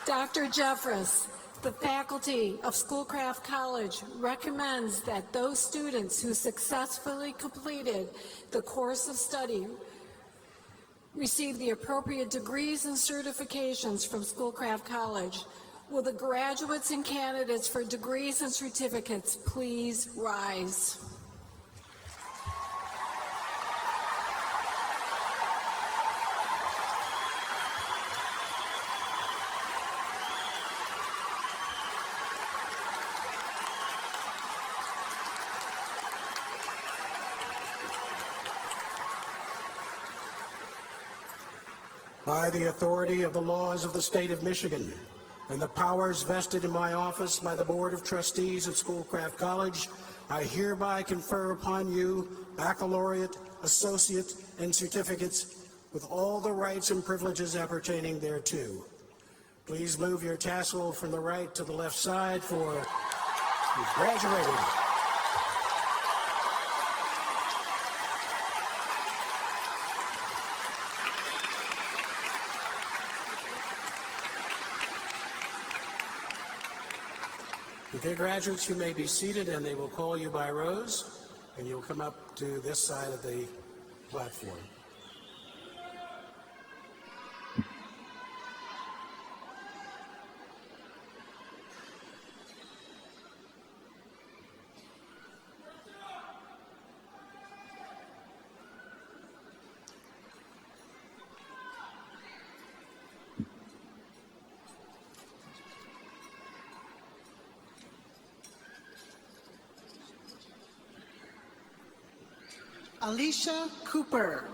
S6: Dr. Jeffress, the faculty of Schoolcraft College recommends that those students who successfully completed the course of study receive the appropriate degrees and certifications from Schoolcraft College. Will the graduates and candidates for degrees and certificates please rise?
S1: By the authority of the laws of the state of Michigan and the powers vested in my office by the Board of Trustees of Schoolcraft College, I hereby confer upon you baccalaureate, associate, and certificates with all the rights and privileges appertaining thereto. Please move your tassel from the right to the left side for you've graduated. Okay, graduates, you may be seated, and they will call you by rows, and you'll come up to this side of the platform.
S7: Alicia Cooper.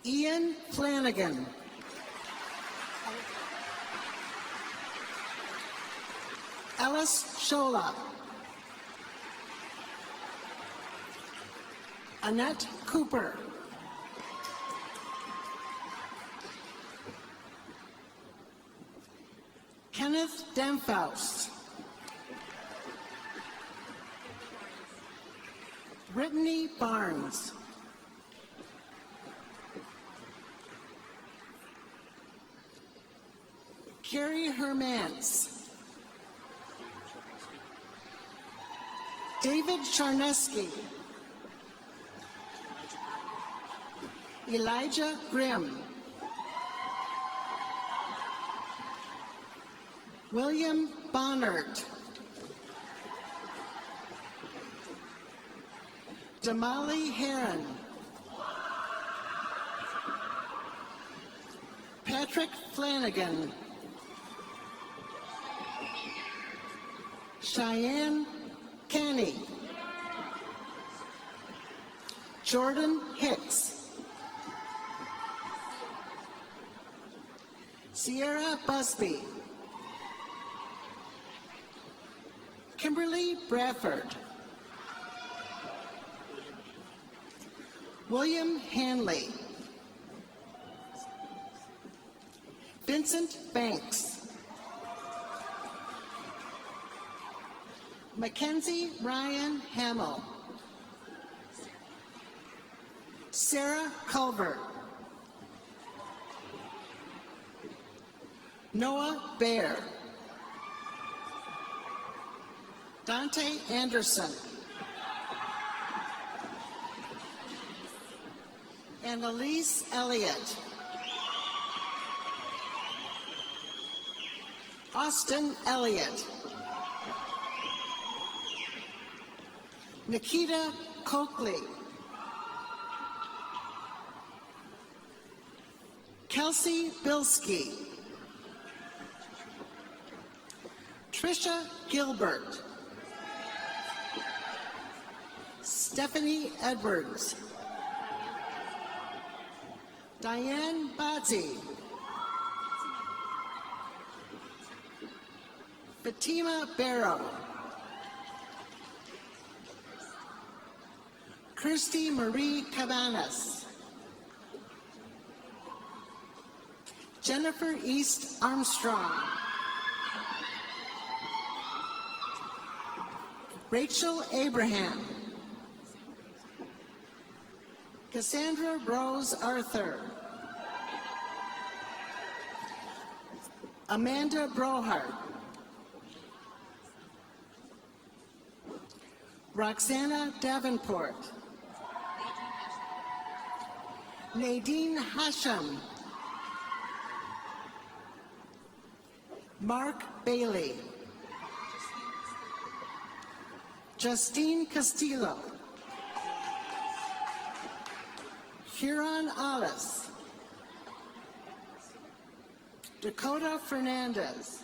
S7: Ian Flanagan. Alice Shola. Annette Cooper. Kenneth Demfaust. Brittany Barnes. Carrie Hermance. David Charneski. Elijah Grimm. William Bonnert. Damali Heron. Patrick Flanagan. Cheyenne Canny. Jordan Hicks. Sierra Busby. Kimberly Bradford. William Hanley. Vincent Banks. Mackenzie Ryan Hamill. Sarah Culver. Noah Baer. Dante Anderson. And Elise Elliott. Austin Elliott. Nikita Coakley. Kelsey Bilski. Trisha Gilbert. Stephanie Edwards. Diane Bazzi. Fatima Barrow. Kirsty Marie Cabanas. Jennifer East Armstrong. Rachel Abraham. Cassandra Rose Arthur. Amanda Brohart. Roxana Davenport. Nadine Hashem. Mark Bailey. Justine Castillo. Huron Alice. Dakota Fernandez.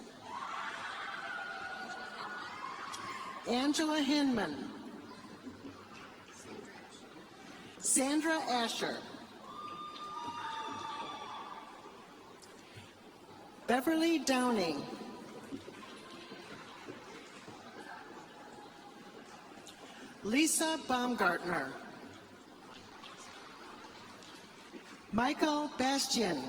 S7: Angela Hinman, Sandra Asher, Beverly Downing, Lisa Baumgartner, Michael Bastian,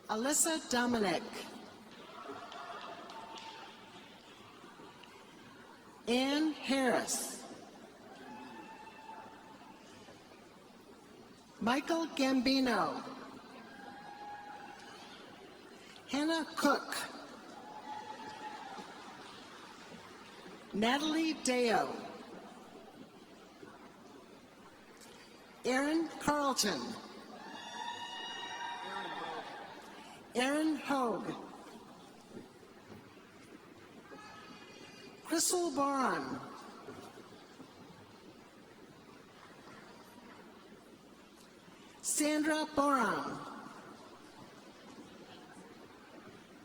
S7: Alyssa Dominic, Ann Harris, Michael Gambino, Hannah Cook, Natalie Deo, Aaron Carlton, Aaron Hogue, Crystal Boron, Sandra Boron,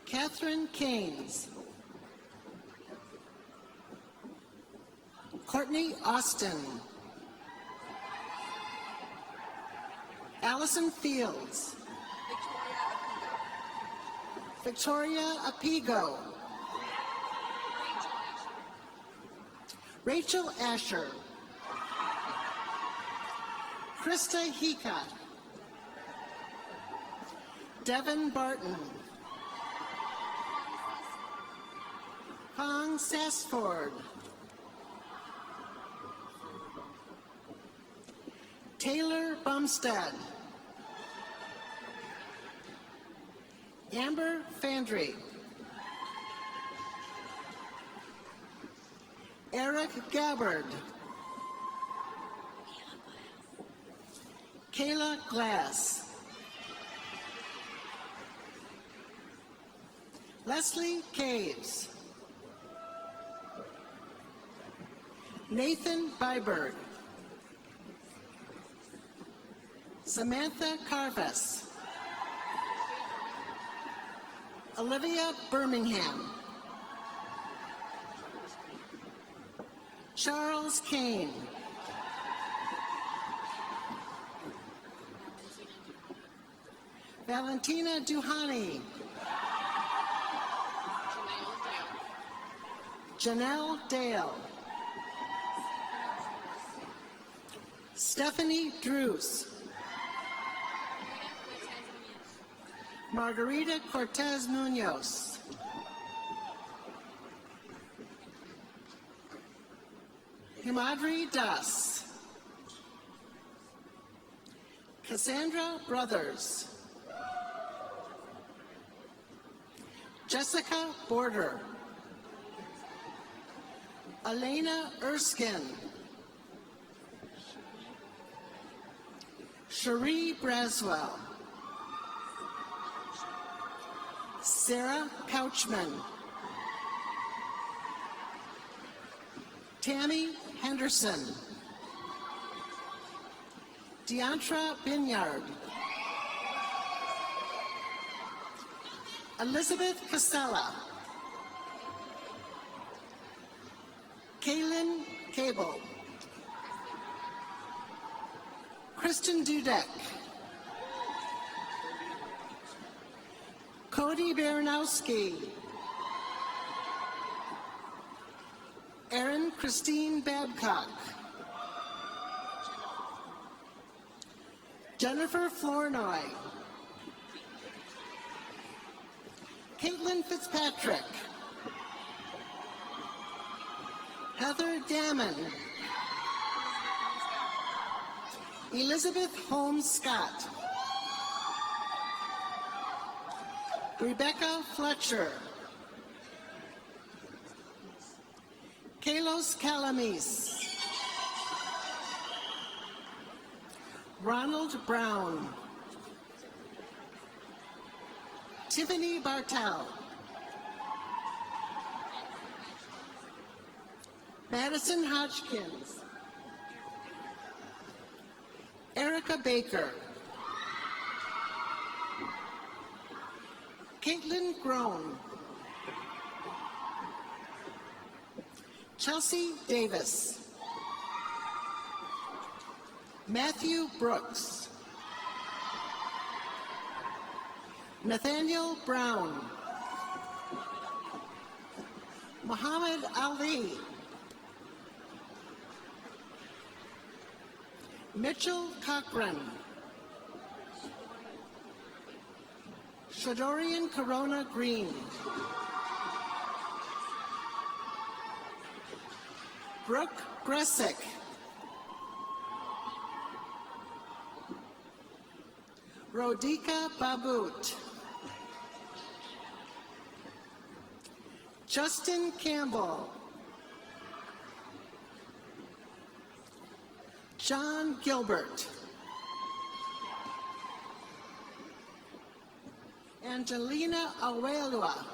S7: Catherine Keynes, Courtney Austin, Allison Fields, Victoria Apigo, Rachel Asher, Krista Hika, Devin Barton, Hong Sassford, Taylor Bumstead, Amber Fandry, Eric Gabbard, Kayla Glass, Leslie Caves, Nathan Byberg, Samantha Carvas, Olivia Birmingham, Charles Kane, Valentina Duhani, Janelle Dale, Stephanie Drews, Margarita Cortez Munoz, Himadri Das, Cassandra Brothers, Jessica Border, Elena Erskine, Cherie Braswell, Sarah Couchman, Tammy Henderson, Deantra Binyard, Elizabeth Casella, Kaylin Cable, Kristen Dudek, Cody Baranowski, Erin Christine Babcock, Jennifer Flournoy, Caitlin Fitzpatrick, Heather Damon, Elizabeth Holmes Scott, Rebecca Fletcher, Kalos Calamis, Ronald Brown, Tiffany Bartel, Madison Hodgkins, Erica Baker, Caitlin Groen, Chelsea Davis. Matthew Brooks. Nathaniel Brown. Muhammad Ali. Mitchell Cochran. Shadorian Corona Green. Brooke Gressick. Rodika Babut. Justin Campbell. John Gilbert. Angelina Awelua.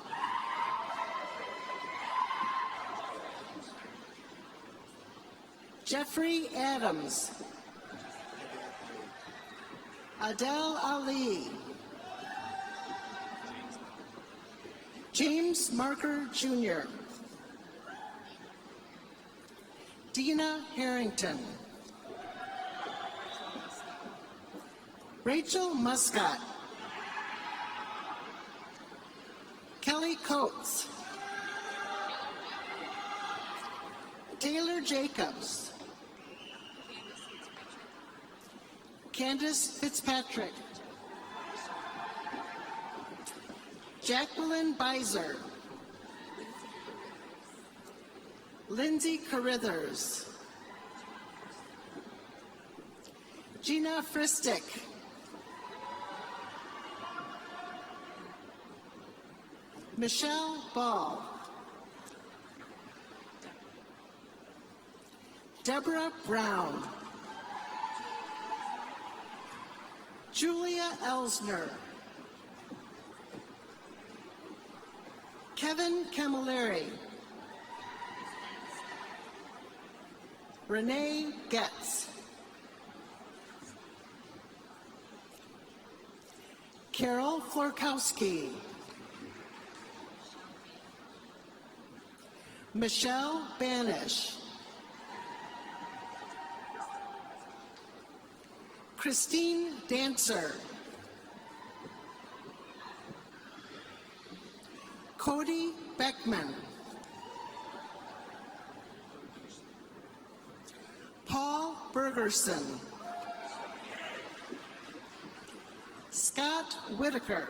S7: Jeffrey Adams. Adele Ali. James Marker Jr. Dina Harrington. Rachel Muscat. Kelly Coates. Taylor Jacobs. Candace Fitzpatrick. Jacqueline Beiser. Lindsay Carithers. Gina Fristick. Michelle Ball. Deborah Brown. Julia Elsner. Kevin Camilleri. Renee Getz. Carol Florkowski. Michelle Banish. Christine Dancer. Cody Beckman. Paul Bergerson. Scott Whitaker.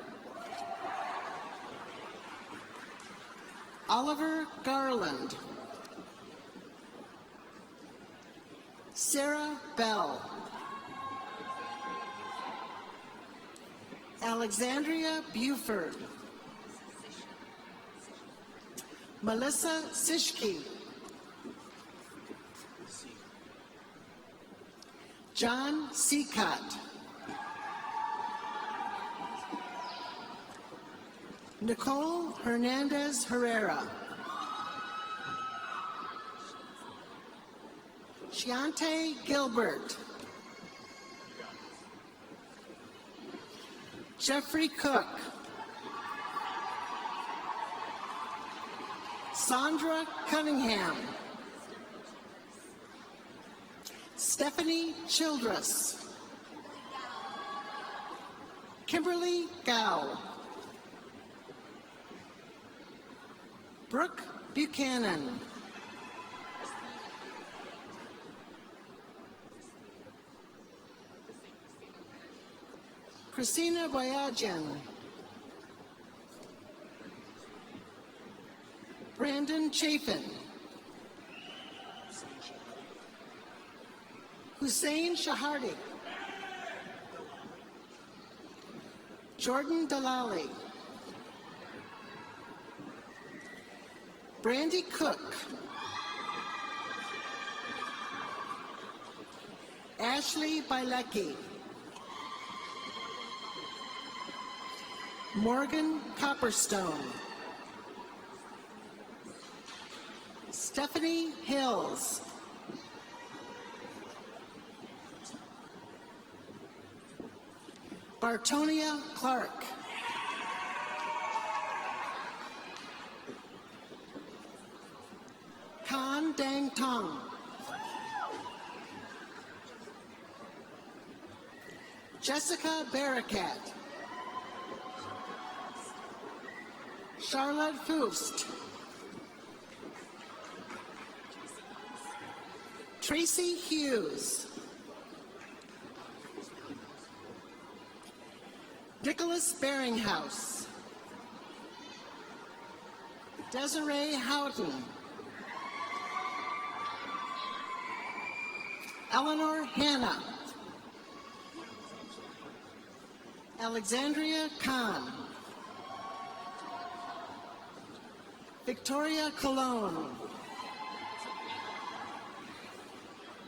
S7: Oliver Garland. Sarah Bell. Alexandria Buford. Melissa Sischke. John Seacott. Nicole Hernandez Herrera. Shiante Gilbert. Jeffrey Cook. Sandra Cunningham. Stephanie Childress. Kimberly Gow. Brooke Buchanan. Christina Boyajian. Brandon Chafin. Hussein Shahardi. Jordan Dalali. Brandy Cook. Ashley Bilecki. Morgan Copperstone. Stephanie Hills. Bartonia Clark. Tan Dang Tong. Jessica Barakat. Charlotte Foost. Tracy Hughes. Nicholas Beringhouse. Desiree Houghton. Eleanor Hanna. Alexandria Khan. Victoria Cologne.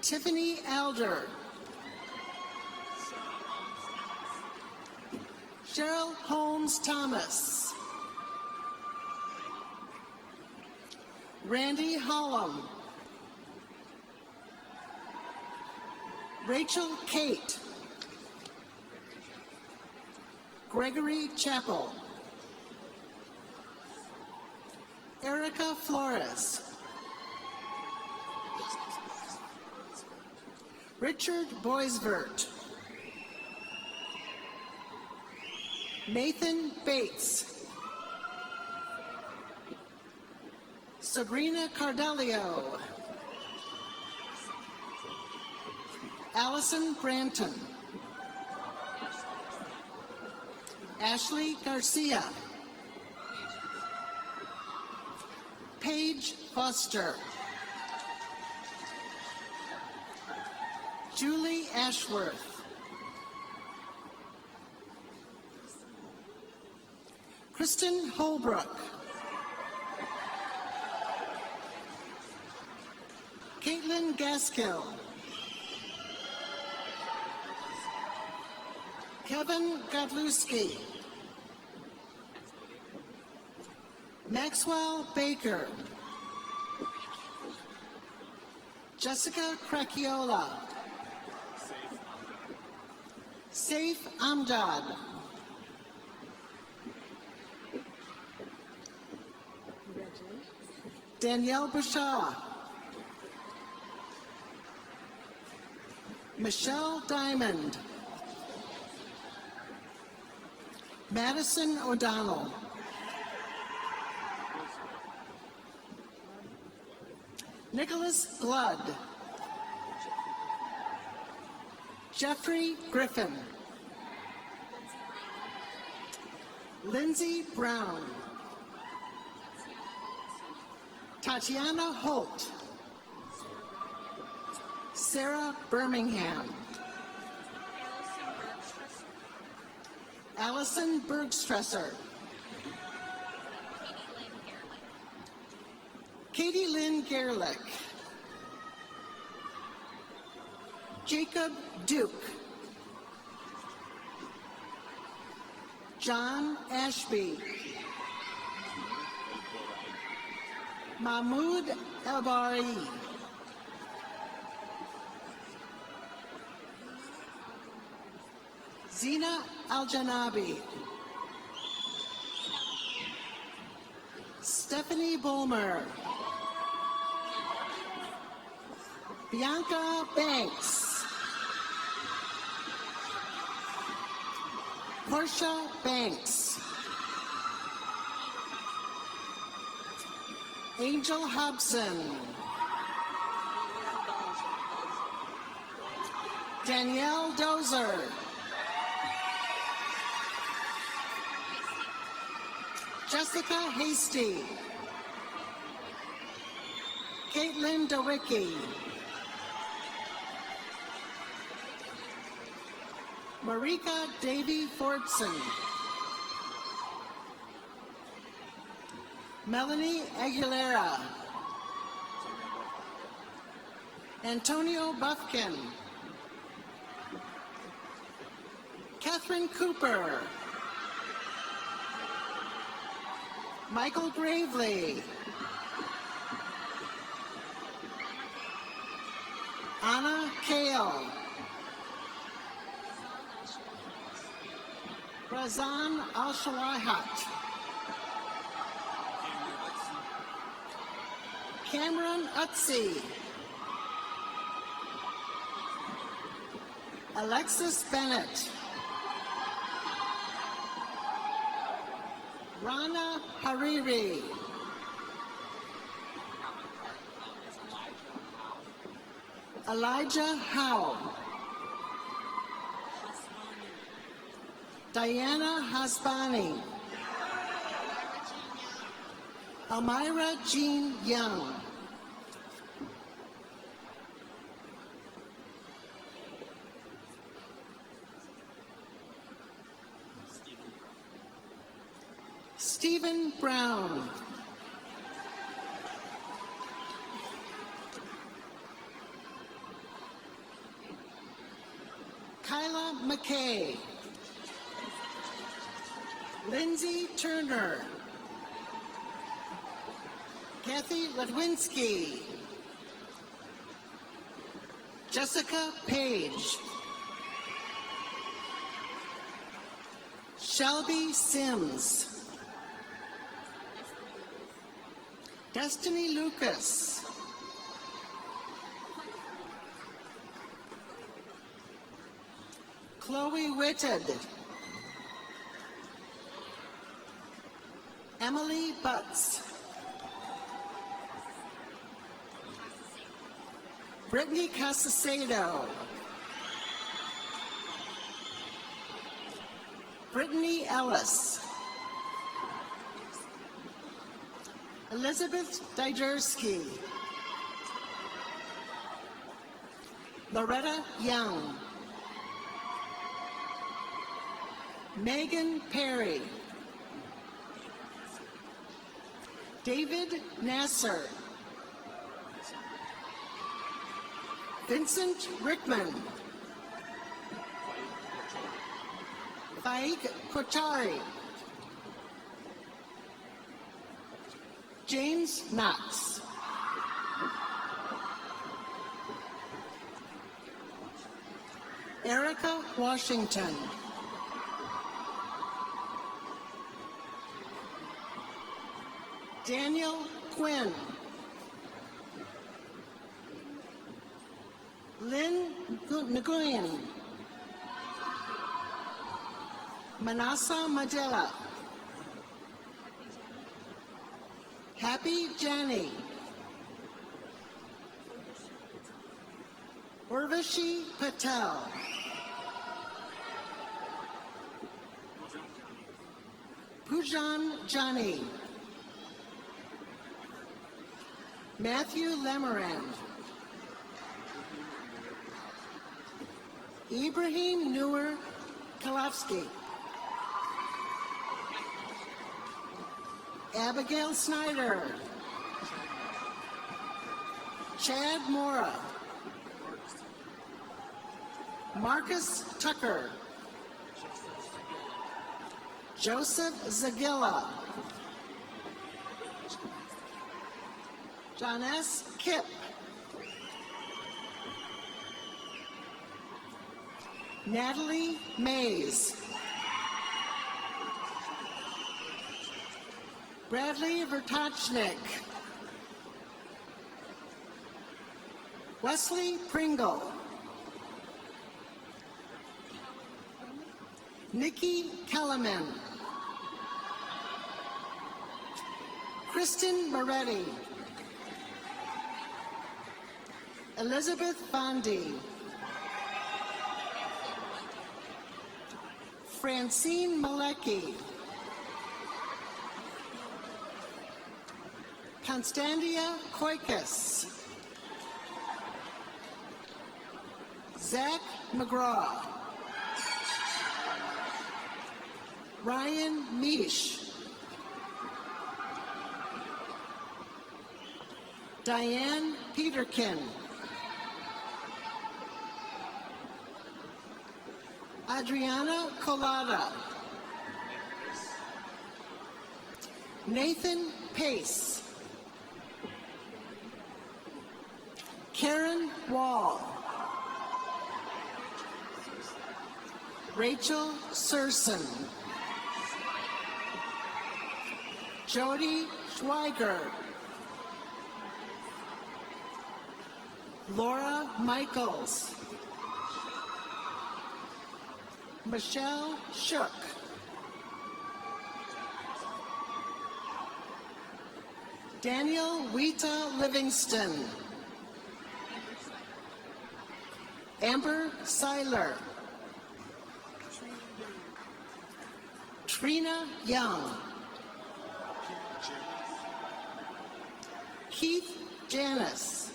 S7: Tiffany Alder. Cheryl Holmes Thomas. Randy Hollum. Rachel Kate. Gregory Chappell. Erica Flores. Richard Boisvert. Nathan Bates. Sabrina Cardelio. Allison Branton. Ashley Garcia. Paige Foster. Julie Ashworth. Kristen Holbrook. Caitlin Gaskill. Kevin Godlewski. Maxwell Baker. Jessica Crackiola. Saif Amjad. Danielle Bouchard. Michelle Diamond. Madison O'Donnell. Nicholas Blood. Jeffrey Griffin. Lindsay Brown. Tatiana Holt. Sarah Birmingham. Allison Bergstresser. Katie Lynn Gerlich. Jacob Duke. John Ashby. Mahmoud Elbari. Zina Aljanabi. Stephanie Bulmer. Bianca Banks. Portia Banks. Angel Hobson. Danielle Dozer. Jessica Hasty. Caitlin DeWicki. Marika Davy Fordson. Melanie Aguilera. Antonio Buffkin. Catherine Cooper. Michael Gravely. Anna Kale. Razan Al-Shawaihat. Cameron Utsi. Alexis Bennett. Rana Hariri. Elijah Howe. Diana Hasbani. Elmira Jean Young. Stephen Brown. Kyla McKay. Lindsay Turner. Kathy Ledwinski. Jessica Page. Shelby Sims. Destiny Lucas. Chloe Whitted. Emily Butts. Brittany Casacedo. Brittany Ellis. Elizabeth Dijersky. Loretta Young. Megan Perry. David Nasser. Vincent Rickman. Faik Kotari. James Knox. Erica Washington. Daniel Quinn. Lynn Nguyen. Manasa Madela. Happy Jani. Urvashi Patel. Pujan Jani. Matthew Lemerand. Ibrahim Noor Kalafsky. Abigail Snyder. Chad Mora. Marcus Tucker. Joseph Zagilla. John S. Kipp. Natalie Mays. Bradley Vertochnik. Wesley Pringle. Nikki Kellerman. Kristen Moretti. Elizabeth Bondi. Francine Malecki. Constantia Koikis. Zach McGraw. Ryan Misch. Diane Peterkin. Adriana Colada. Nathan Pace. Karen Wall. Rachel Surson. Jody Schweiger. Laura Michaels. Michelle Shook. Daniel Wita Livingston. Amber Seiler. Trina Young. Keith Janis.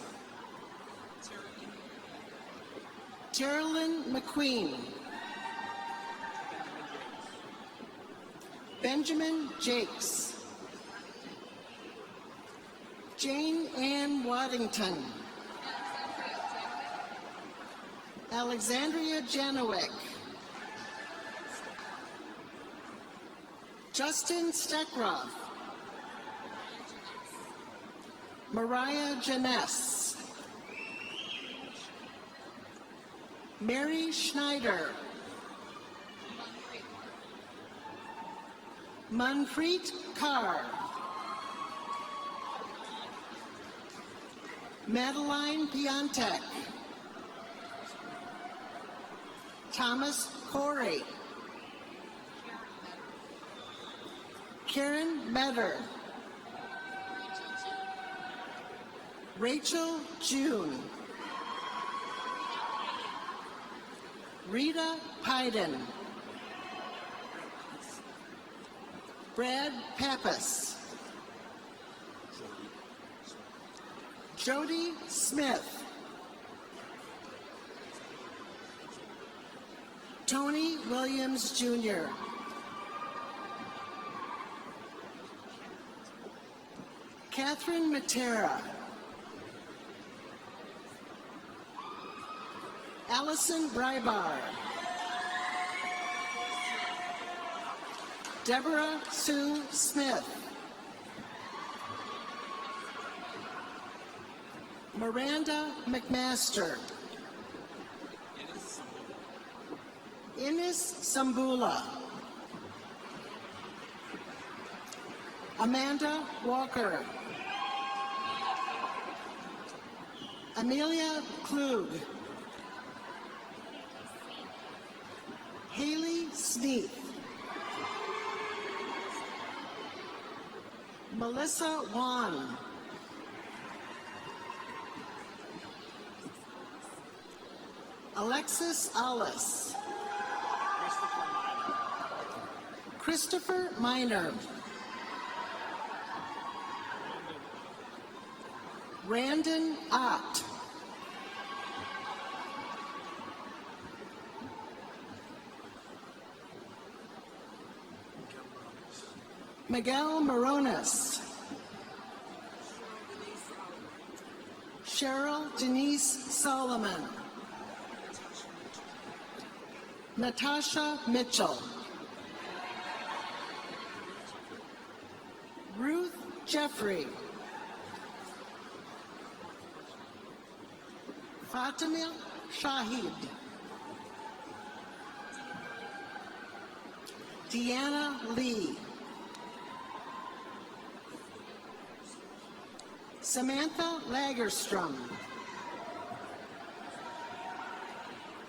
S7: Geraldine McQueen. Benjamin Jakes. Jane Ann Waddington. Alexandria Janowick. Justin Steckroth. Mariah Janess. Mary Schneider. Manpreet Kaur. Madeline Piontek. Thomas Corey. Karen Metter. Rachel June. Rita Pyden. Brad Pappas. Jody Smith. Tony Williams Jr. Catherine Matera. Allison Brybar. Deborah Sue Smith. Miranda McMaster. Ines Sambula. Amanda Walker. Amelia Klug. Haley Sneath. Melissa Wan. Alexis Alice. Christopher Miner. Randon Ott. Miguel Morones. Cheryl Denise Solomon. Natasha Mitchell. Ruth Jeffrey. Fatima Shahid. Deanna Lee. Samantha Lagerstrom.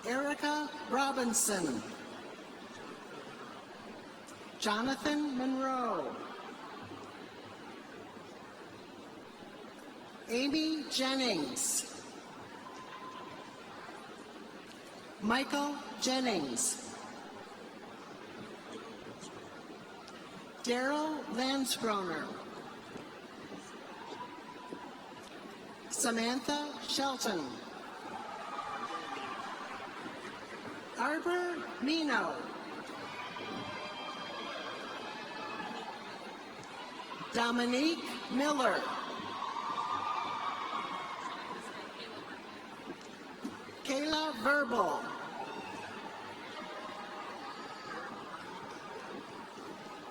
S7: Erica Robinson. Jonathan Monroe. Amy Jennings. Michael Jennings. Daryl Lansgroner. Samantha Shelton. Arbor Mino. Dominique Miller. Kayla Verbal.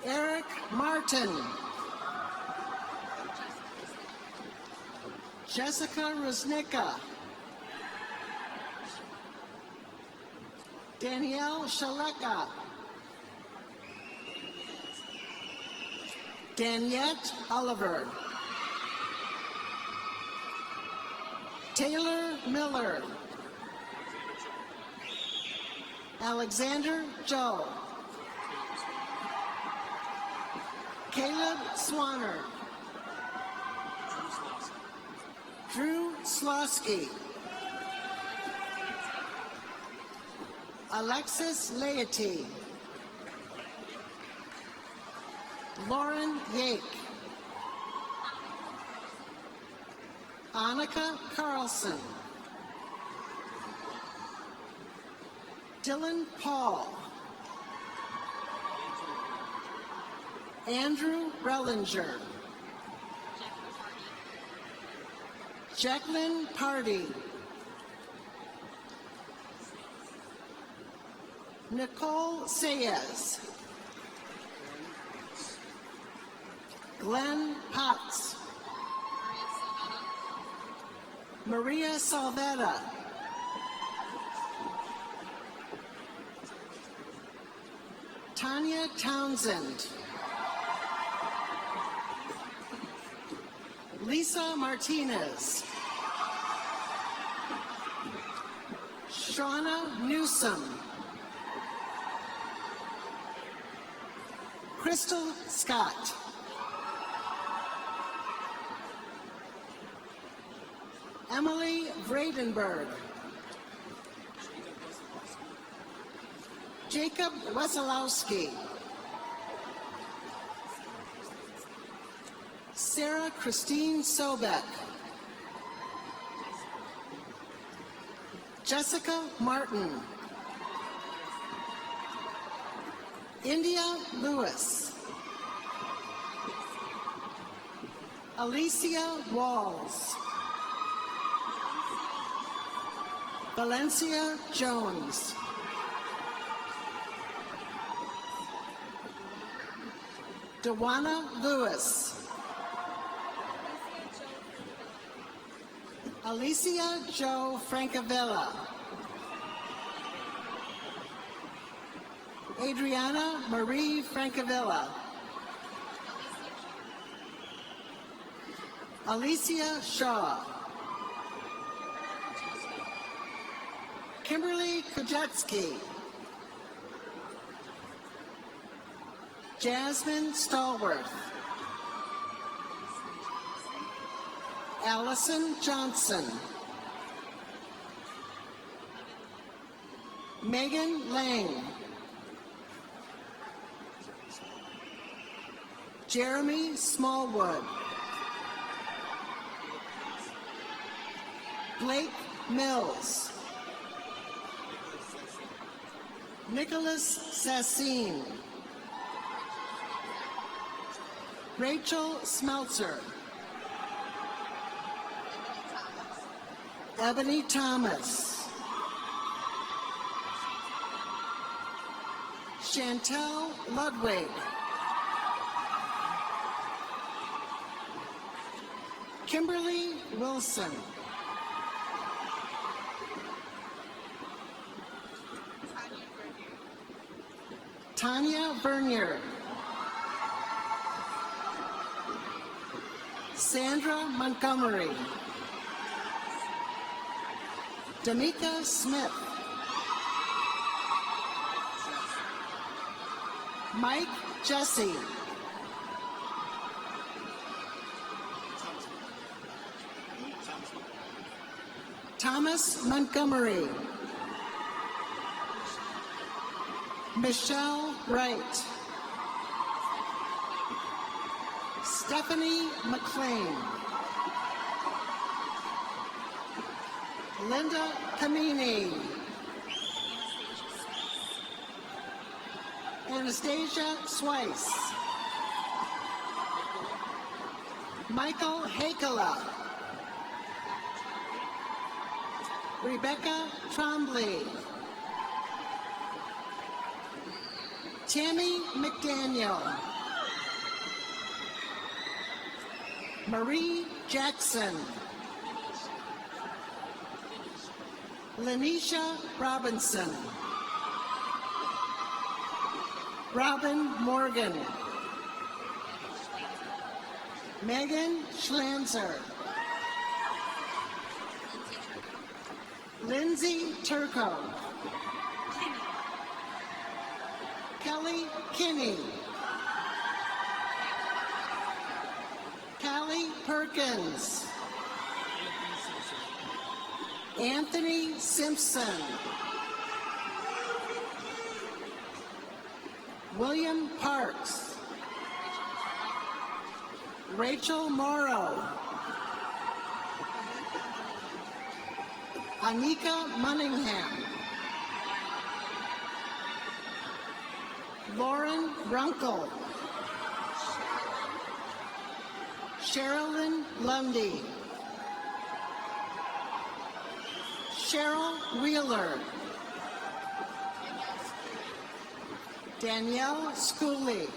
S7: Eric Martin. Jessica Rosnicka. Danielle Shaleka. Daniette Oliver. Taylor Miller. Alexander Joe. Caleb Swanner. Drew Slosky. Alexis Laity. Lauren Yake. Annika Carlson. Dylan Paul. Andrew Rellinger. Jacqueline Party. Nicole Sayez. Glenn Potts. Maria Salvetta. Tanya Townsend. Lisa Martinez. Shauna Newsom. Crystal Scott. Emily Vradenberg. Jacob Wesolowski. Sarah Christine Sobek. Jessica Martin. India Lewis. Alicia Walls. Valencia Jones. Dewana Lewis. Alicia Jo Francavilla. Adriana Marie Francavilla. Alicia Shaw. Kimberly Kujetsky. Jasmine Stallworth. Allison Johnson. Megan Lang. Jeremy Smallwood. Blake Mills. Nicholas Sassine. Rachel Smeltzer. Ebony Thomas. Chantel Ludwig. Kimberly Wilson. Tanya Vernier. Sandra Montgomery. Damika Smith. Mike Jesse. Thomas Montgomery. Michelle Wright. Stephanie McLean. Linda Camini. Anastasia Swice. Michael Hakela. Rebecca Trombley. Tammy McDaniel. Marie Jackson. Lanisha Robinson. Robin Morgan. Megan Schlanzer. Lindsay Turco. Kelly Kinney. Callie Perkins. Anthony Simpson. William Parks. Rachel Morrow. Anika Munningham. Lauren Runkle. Sherilyn Lundy. Cheryl Wheeler. Danielle Schooley.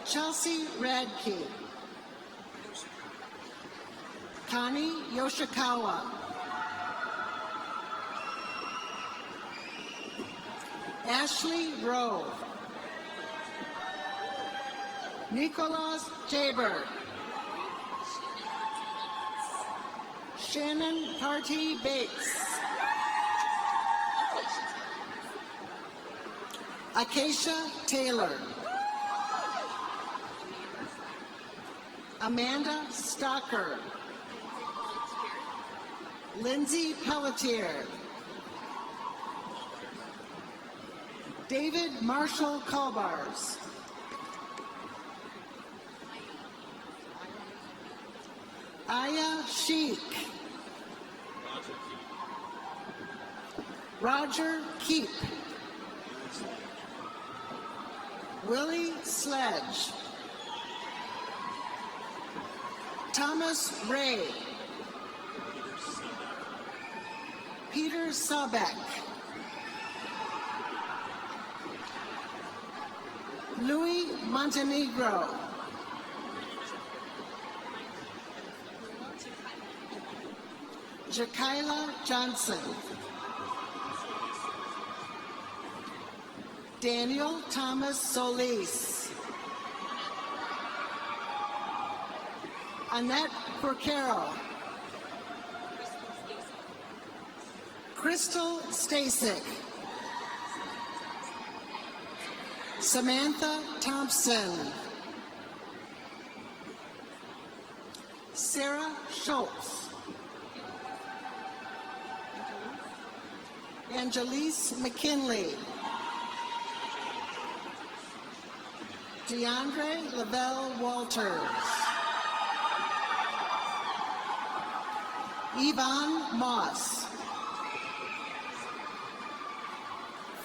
S7: Chelsea Radke. Connie Yoshikawa. Ashley Rowe. Nicholas Tabor. Shannon Party Bates. Acacia Taylor. Amanda Stocker. Lindsay Pelletier. David Marshall Colbars. Aya Sheik. Roger Keep. Willie Sledge. Thomas Ray. Peter Sabeck. Louis Montenegro. Jakaila Johnson. Daniel Thomas Solis. Annette Porcaro. Crystal Stasek. Samantha Thompson. Sarah Schultz. Angelise McKinley. DeAndre Lavelle Walters. Yvonne Moss.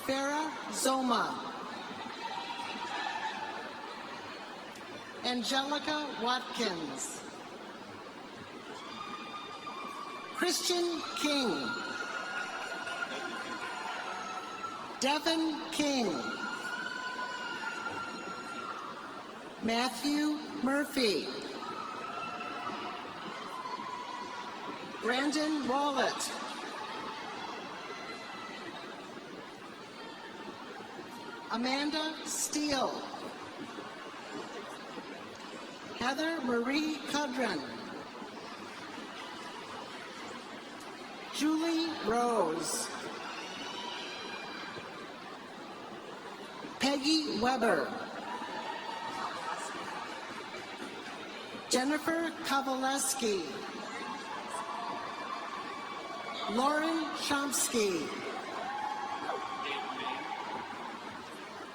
S7: Farah Zoma. Angelica Watkins. Christian King. Devin King. Matthew Murphy. Brandon Wallet. Amanda Steele. Heather Marie Cudran. Julie Rose. Peggy Weber. Jennifer Kowaleski. Lauren Chomsky.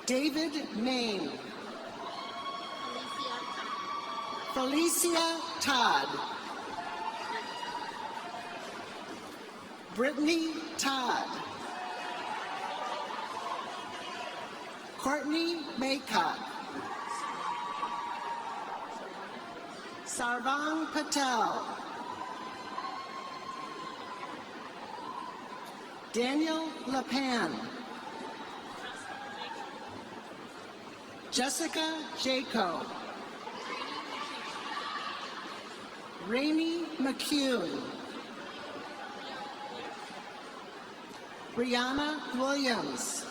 S7: David Main. Felicia Todd. Brittany Todd. Courtney Maycock. Sarvang Patel. Daniel Lapan. Jessica Jaco. Rainey McCune. Brianna Williams.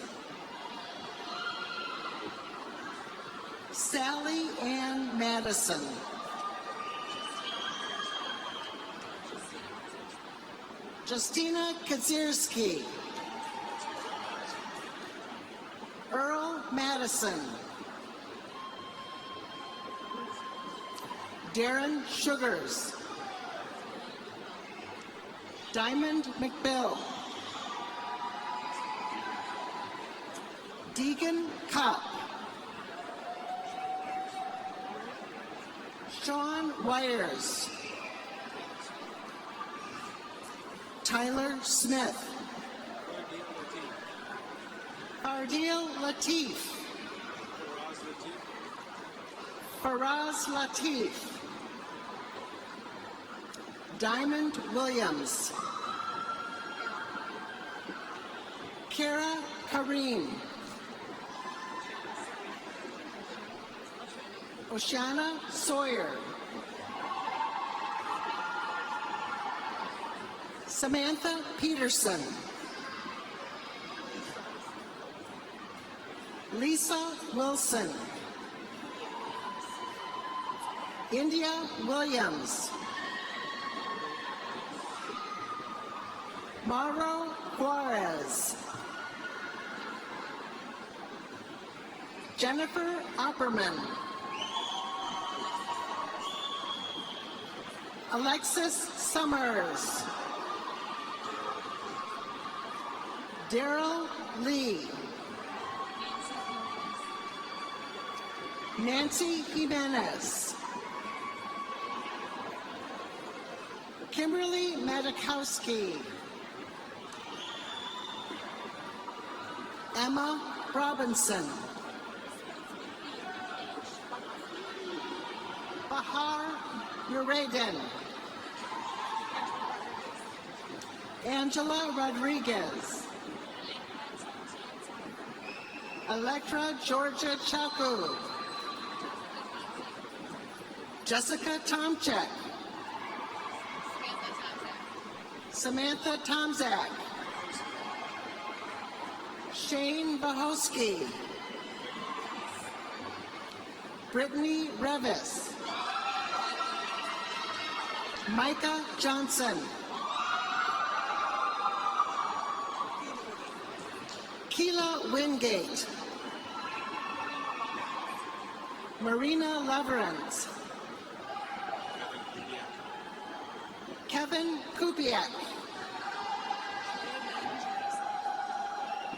S7: Sally Ann Madison. Justina Kazierski. Earl Madison. Darren Sugars. Diamond McBill. Deegan Kopp. Sean Wires. Tyler Smith. Ardeel Latif. Faraz Latif. Diamond Williams. Kara Kareem. Oshana Sawyer. Samantha Peterson. Lisa Wilson. India Williams. Mauro Juarez. Jennifer Opperman. Alexis Summers. Daryl Lee. Nancy Jimenez. Kimberly Madakowski. Emma Robinson. Bahar Nureddin. Angela Rodriguez. Electra Georgia Chaku. Jessica Tomchek. Samantha Tomzak. Shane Bahowski. Brittany Revis. Micah Johnson. Keela Wingate. Marina Leverance. Kevin Kupiak.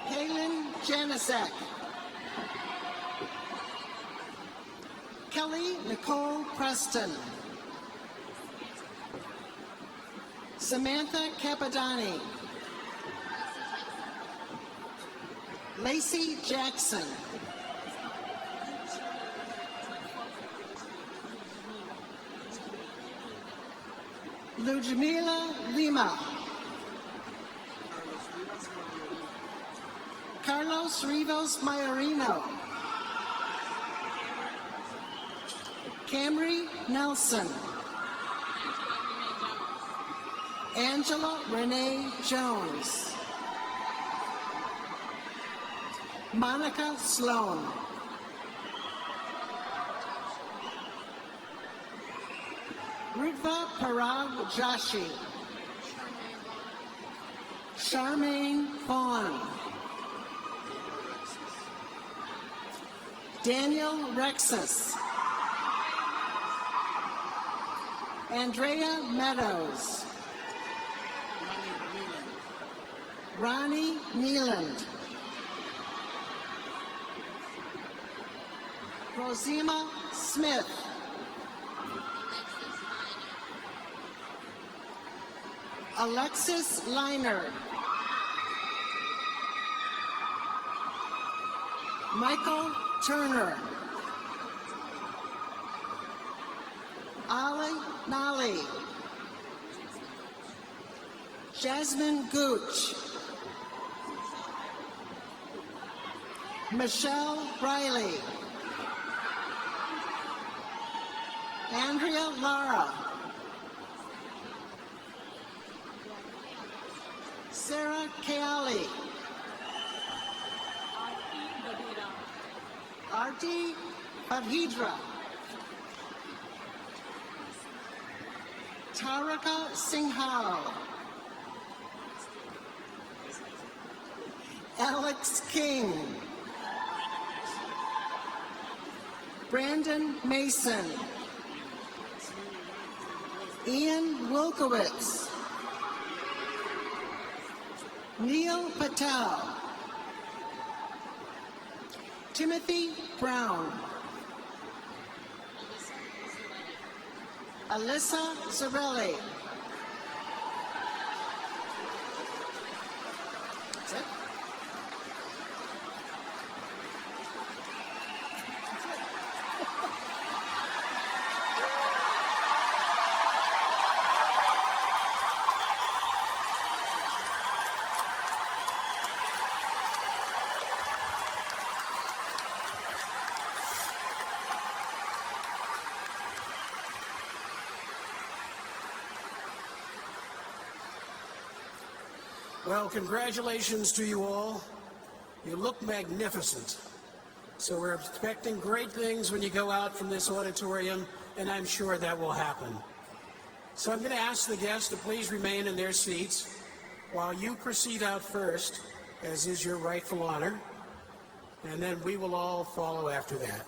S7: Kaylin Janisek. Kelly Nicole Preston. Samantha Capadani. Lacey Jackson. Ludmila Lima. Carlos Rivas Mayorino. Camry Nelson. Angela Renee Jones. Monica Sloan. Rutva Parag Joshi. Charmaine Vaughn. Daniel Rexus. Andrea Meadows. Ronnie Nealand. Rosima Smith. Alexis Liner. Michael Turner. Ali Nali. Jasmine Gooch. Michelle Riley. Andrea Lara. Sarah Keali. Arti Babhidra. Taraka Singhal. Alex King. Brandon Mason. Ian Wilkowitz. Neil Patel. Timothy Brown. Alyssa Zarelli. That's it.
S1: Well, congratulations to you all. You look magnificent. So we're expecting great things when you go out from this auditorium, and I'm sure that will happen. So I'm going to ask the guests to please remain in their seats while you proceed out first, as is your rightful honor, and then we will all follow after that.